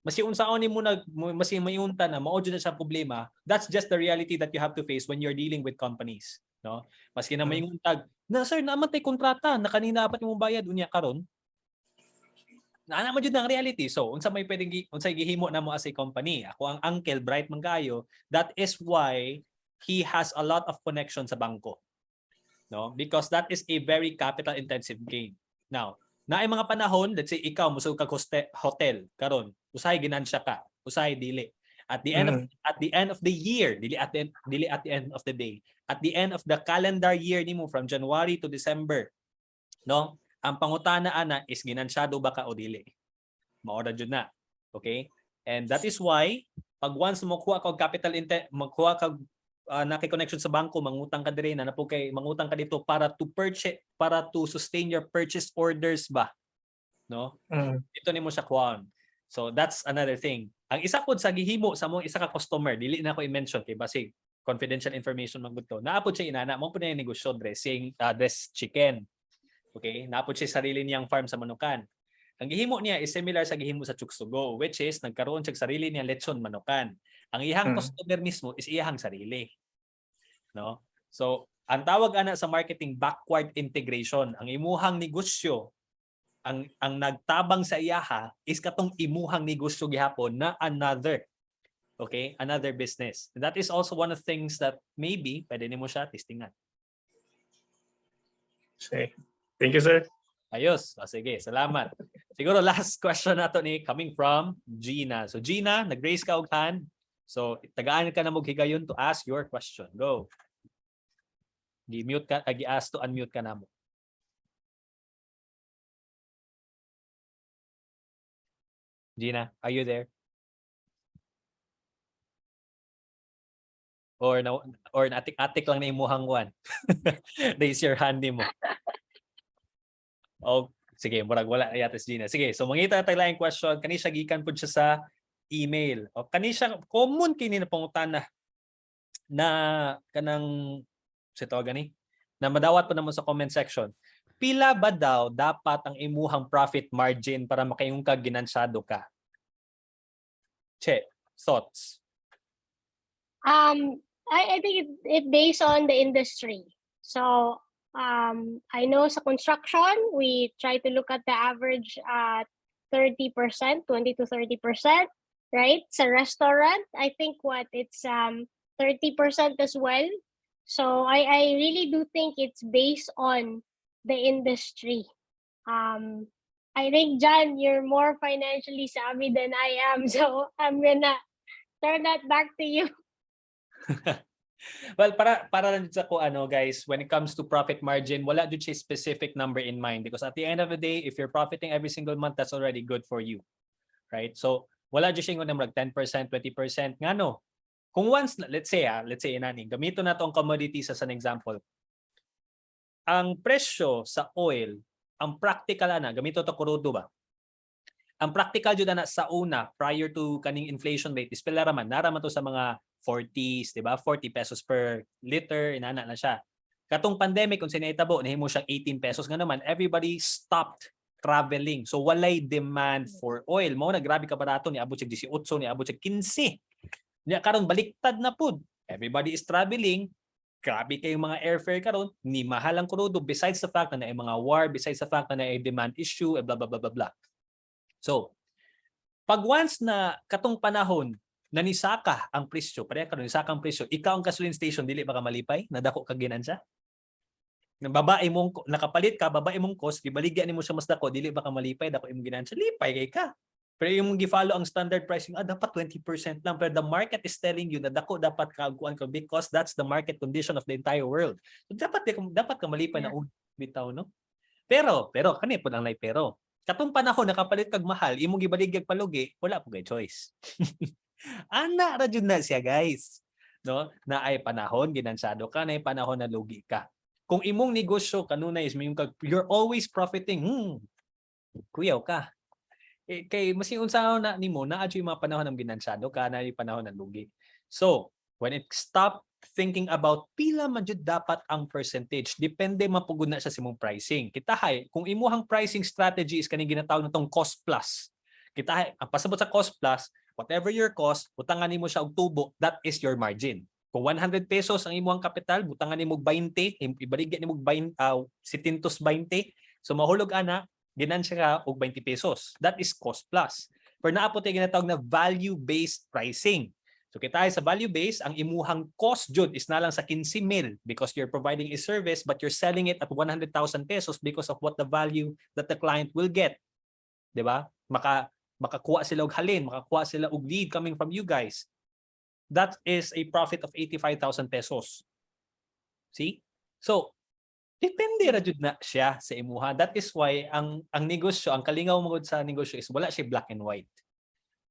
[SPEAKER 1] masiunsaon nimo mayunta na mao jud na sa problema. That's just the reality that you have to face when you're dealing with companies, no? Maski na mayuntag, na sir, naman tay kontrata, na kanina dapat imong bayad unya karon. Naana mo jud ang reality. So unsa may pwedeng unsay gihimo namo as a company? Ako ang uncle bright man kayo. That is why he has a lot of connections sa bangko. No? Because that is a very capital intensive game. Now, naay mga panahon, let's say ikaw musog kag hotel karon, usahay ginansya ka, usahay dili. At the end of the year, dili at the end of the day. At the end of the calendar year nimo from January to December, no? Ang pangutana ana is ginansyado ba ka o dili. Maora jud na. Okay? And that is why pag once mo kuha ka magkuha ka naki-connection sa bangko, mangutang ka dire na napo kay mangutang ka dito para to sustain your purchase orders ba. No? Dito nimo siya kuhaan. So that's another thing. Ang isa pod sa gihimo sa mong isa ka customer, dili na ko i-mention kay basig confidential information man gud to. Naapod siya inana mo pud na yung negosyo dressing chicken. Okay, naapod siya sarili niyang farm sa manukan. Ang gihimo niya is similar sa gihimo sa Chuksugo, which is nagkaroon siya sarili niyang lechon manukan. Ang iyang customer mismo is iyang sarili. No? So, ang tawag ana sa marketing backward integration. Ang imuhang negosyo ang nagtabang sa iyaha is katong imuhang negosyo gihapon na another business. And that is also one of the things that maybe pwede nimo siya testingan.
[SPEAKER 4] Okay. Thank you, sir.
[SPEAKER 1] Ayos. Sige, salamat. Siguro last question nato ni coming from Gina. So Gina, nag-raise ka og hand. So tagaan ka na mo higayon to ask your question. Go. Gi-mute ka, gi-ask to unmute ka namo. Gina, are you there? Or atik-atik lang na imuhang one. Raise your hand mo. Oh, sige, murag wala yata si Gina. Sige, so mangita tayo lang yung question. Kani siya gikan pud siya sa email. O kani siya common kini na pangutana na kanang sito gani na madawat pa naman sa comment section. Pila ba daw dapat ang imuhang profit margin para makaingon ka ginansyado ka? Che. thoughts?
[SPEAKER 2] I think it based on the industry. So I know sa construction, we try to look at the average 30%, 20 to 30%, right? Sa restaurant, I think it's 30% as well. So I really do think it's based on the industry. I think, John, you're more financially savvy than I am, so I'm gonna turn that back to you.
[SPEAKER 1] Well, para lang sa ko guys, when it comes to profit margin, wala jud siya specific number in mind because at the end of the day, if you're profiting every single month, that's already good for you. Right? So, wala jud siya ng 10%, 20%. Ngano? Kung once, let's say inani, gamito na tong commodities as an example. Ang presyo sa oil, ang practical gamito to kurudo ba? Ang practical jud na sa una prior to kaning inflation rate is pila raman naraman to sa mga 40s, di ba? 40 pesos per liter, inana na siya. Katong pandemic kung sinahitabo nahimo siyang 18 pesos nga naman, everybody stopped traveling. So walay demand for oil. Mao na grabe ka barato ni abot sig 18, ni abot sig 15. Nya karon baliktad na pud. Everybody is traveling. Grabe kayong mga airfare karon, ni mahal ang krudo besides the fact na naay mga war, besides the fact na naay demand issue, blah blah blah blah blah. So, pag once na katong panahon na nisaka ang presyo, pareha karon nisaka ang presyo, ikaw ang gasoline station dili ba ka malipay, nadako ka ginansya? Babae mong nakapalit ka, babae mong cost, gibaligya nimo siya mas dako, dili ba ka malipay, dako imong ginansya, lipay kay ka. Pero yung gi-follow ang standard pricing, dapat 20% lang, pero the market is telling you na dako dapat kaguan ko because that's the market condition of the entire world. So dapat ka malipay na bitaw, no? Pero kani po lang lay pero. Katong panahon nakapalit kag mahal, imong gibaligya palugi, wala po kay choice. Ana ra jud na siya, guys. No? Na ay panahon ginansyado ka, na ay panahon na lugi ka. Kung imong negosyo kanunay is you're always profiting, kuyaw ka. Kay masiun sa na nimo na adyo yung mga panahon ng ginansyado ka, na yung panahon ng lugi. So, when it stop thinking about pila man jud dapat ang percentage, depende mapugod na siya sa imong pricing. Kitahay, kung imuhang pricing strategy is kaning ginatawag natong cost plus. Kitahay, ang pasabot sa cost plus, whatever your cost, butangan nimo siya og tubo, that is your margin. Kung 100 pesos ang imuhang kapital, butangan nimo 20, ibaligya nimo 20, 720. So mahulog ana, ginansya ka og 20 pesos. That is cost plus. Pero naapot yung ginatawag na value-based pricing. So kita sa value-based, ang imuhang cost jud is na lang sa 15,000 because you're providing a service but you're selling it at 100,000 pesos because of what the value that the client will get. 'Di ba? Makakuha sila og halin, makakuha sila og lead coming from you guys. That is a profit of 85,000 pesos. See? So, depende ra jud na siya sa imuha. That is why ang negosyo, ang kalingaw mo sa negosyo is wala siya black and white.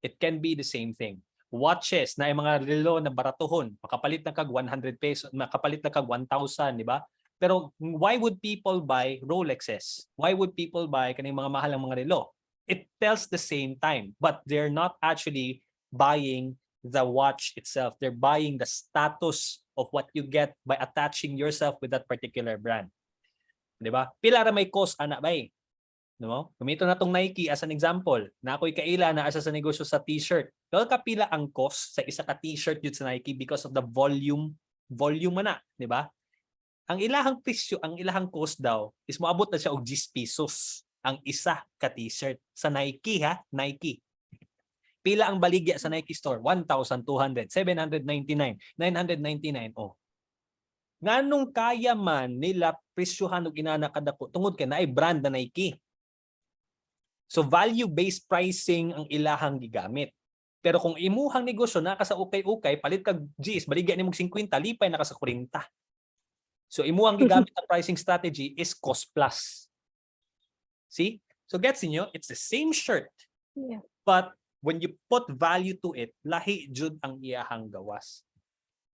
[SPEAKER 1] It can be the same thing. Watches na ay mga relo na baratuhon, makapalit na kag 100 pesos, makapalit na kag 1,000, di ba? Pero why would people buy Rolexes? Why would people buy kaning mga mahal ang mga relo? It tells the same time, but they're not actually buying the watch itself. They're buying the status of what you get by attaching yourself with that particular brand. 'Di ba? Pila ra may cost ana bay. No? Gumito na tong Nike as an example. Na ako'y kaila na asa sa negosyo sa t-shirt. Pero kapila ang cost sa isa ka t-shirt yun sa Nike because of the volume na, 'di ba? Ang ilahang presyo, ang ilahang cost daw is moabot na siya og 10 pesos ang isa ka t-shirt sa Nike, ha? Nike. Pila ang baligya sa Nike store? 1,200, 799, 999. Oh. Nganong kaya man nila presyohan og inana kadako tungod kay naay brand na Nike. So value-based pricing ang ilahang gigamit. Pero kung imuhang negosyo naka sa ukay-ukay, palit kag G's, baligya nimog 50, lipay naka sa 40. So imuhang gigamit na pricing strategy is cost plus. See? So gets niyo, it's the same shirt.
[SPEAKER 2] Yeah.
[SPEAKER 1] But when you put value to it, lahi jud ang iyahang gawas.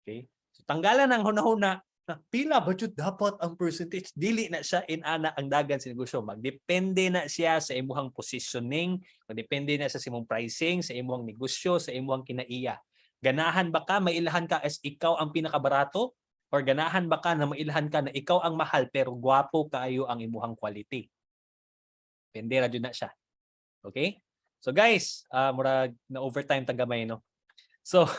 [SPEAKER 1] Okay? So tanggalan ang hunahuna na pila ba jud dapat ang percentage, dili na siya inana ang dagan sa negosyo. Magdepende na siya sa imuhang positioning, magdepende na sa imong pricing, sa imuhang negosyo, sa imuhang kinaiya. Ganahan ba ka mailahan ka as ikaw ang pinakabarato or ganahan ba ka na mailahan ka na ikaw ang mahal pero gwapo kaayo ang imuhang quality? Depende ra jud na siya. Okay? So guys, murag na overtime tagamay no. So,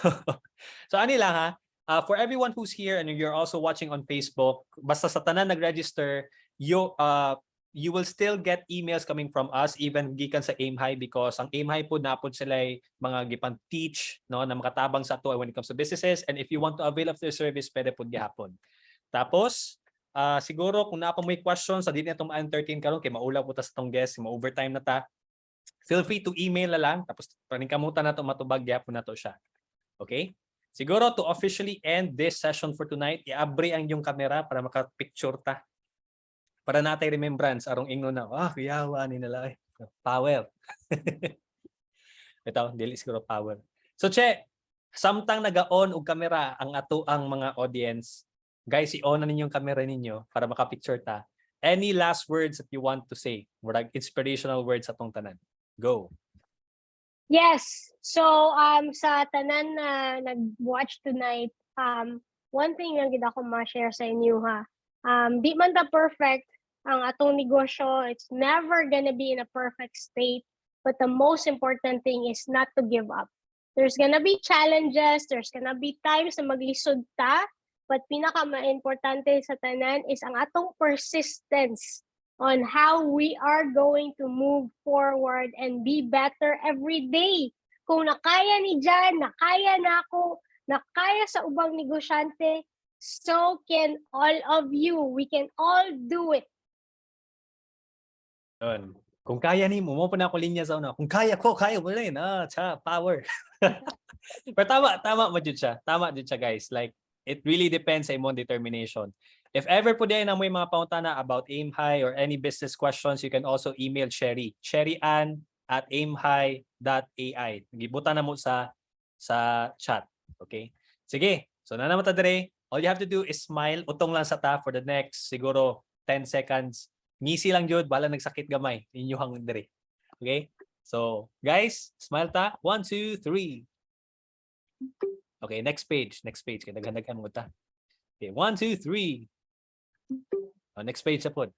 [SPEAKER 1] so ani lang ha. For everyone who's here and you're also watching on Facebook, basta sa tanan nag-register, you will still get emails coming from us even gikan sa Aim High because ang Aim High po napod sila mga gipan teach no na makatabang sa to when it comes to businesses, and if you want to avail of their service pwede po gihapon. Tapos siguro kung naapa may questions sa dili na itong entertain karon kay maulaw po ta sa tong guest, ma-overtime na ta. Feel free to email na lang tapos paningkamutan na to matubag gyapon na to siya. Okay? Siguro to officially end this session for tonight, i-abre ang yung camera para maka-picture ta. Para natay remembrance arong ingnon na, kuyawa ni nila power. Ito, dili siguro power. So che, samtang naga-on og camera ang ato ang mga audience, guys, i-on na ninyong camera ninyo para maka-picture ta. Any last words that you want to say? Murag inspirational words atong tanan. Go.
[SPEAKER 2] Yes. So sa tanan na nag-watch tonight, one thing lang gid ako ma-share sa inyo ha. Di man ta perfect ang atong negosyo. It's never gonna be in a perfect state. But the most important thing is not to give up. There's gonna be challenges. There's gonna be times na maglisod ta. But pinaka-importante sa tanan is ang atong persistence on how we are going to move forward and be better every day. Kung nakaya ni Jan, nakaya na ako, nakaya sa ubang negosyante, so can all of you. We can all do it.
[SPEAKER 1] Yun. Kung kaya ni mo pa na ako linya sa una. Kung kaya ko, kaya mo rin. Power. Pero tama mo dyan siya. Tama dyan siya, guys. Like, it really depends sa imong determination. If ever po din na may mga pangutana about Aim High or any business questions, you can also email Sherry. sherryann@aimhigh.ai. Gibutan na mo sa chat. Okay? Sige. So, na naman ta dire. All you have to do is smile. Utong lang sa ta for the next, siguro, 10 seconds. Ngisi lang jud, bala nagsakit gamay. Inyo hang dire. Okay? So, guys, smile ta. 1, 2, 3. Okay, next page. Next page. Kaya daghan-daghan mo ta. Okay, 1, 2, 3. Oh, next page sa pod.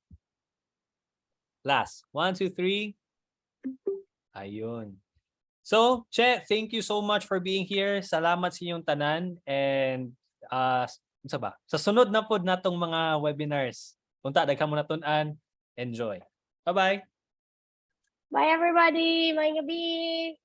[SPEAKER 1] Last. 1, 2, 3. Ayun. So, Che, thank you so much for being here. Salamat sa inyong tanan. And, sa sunod na pod natong mga webinars. Punta, daghan mo na tun-an. Enjoy. Bye-bye.
[SPEAKER 2] Bye everybody. May gabi.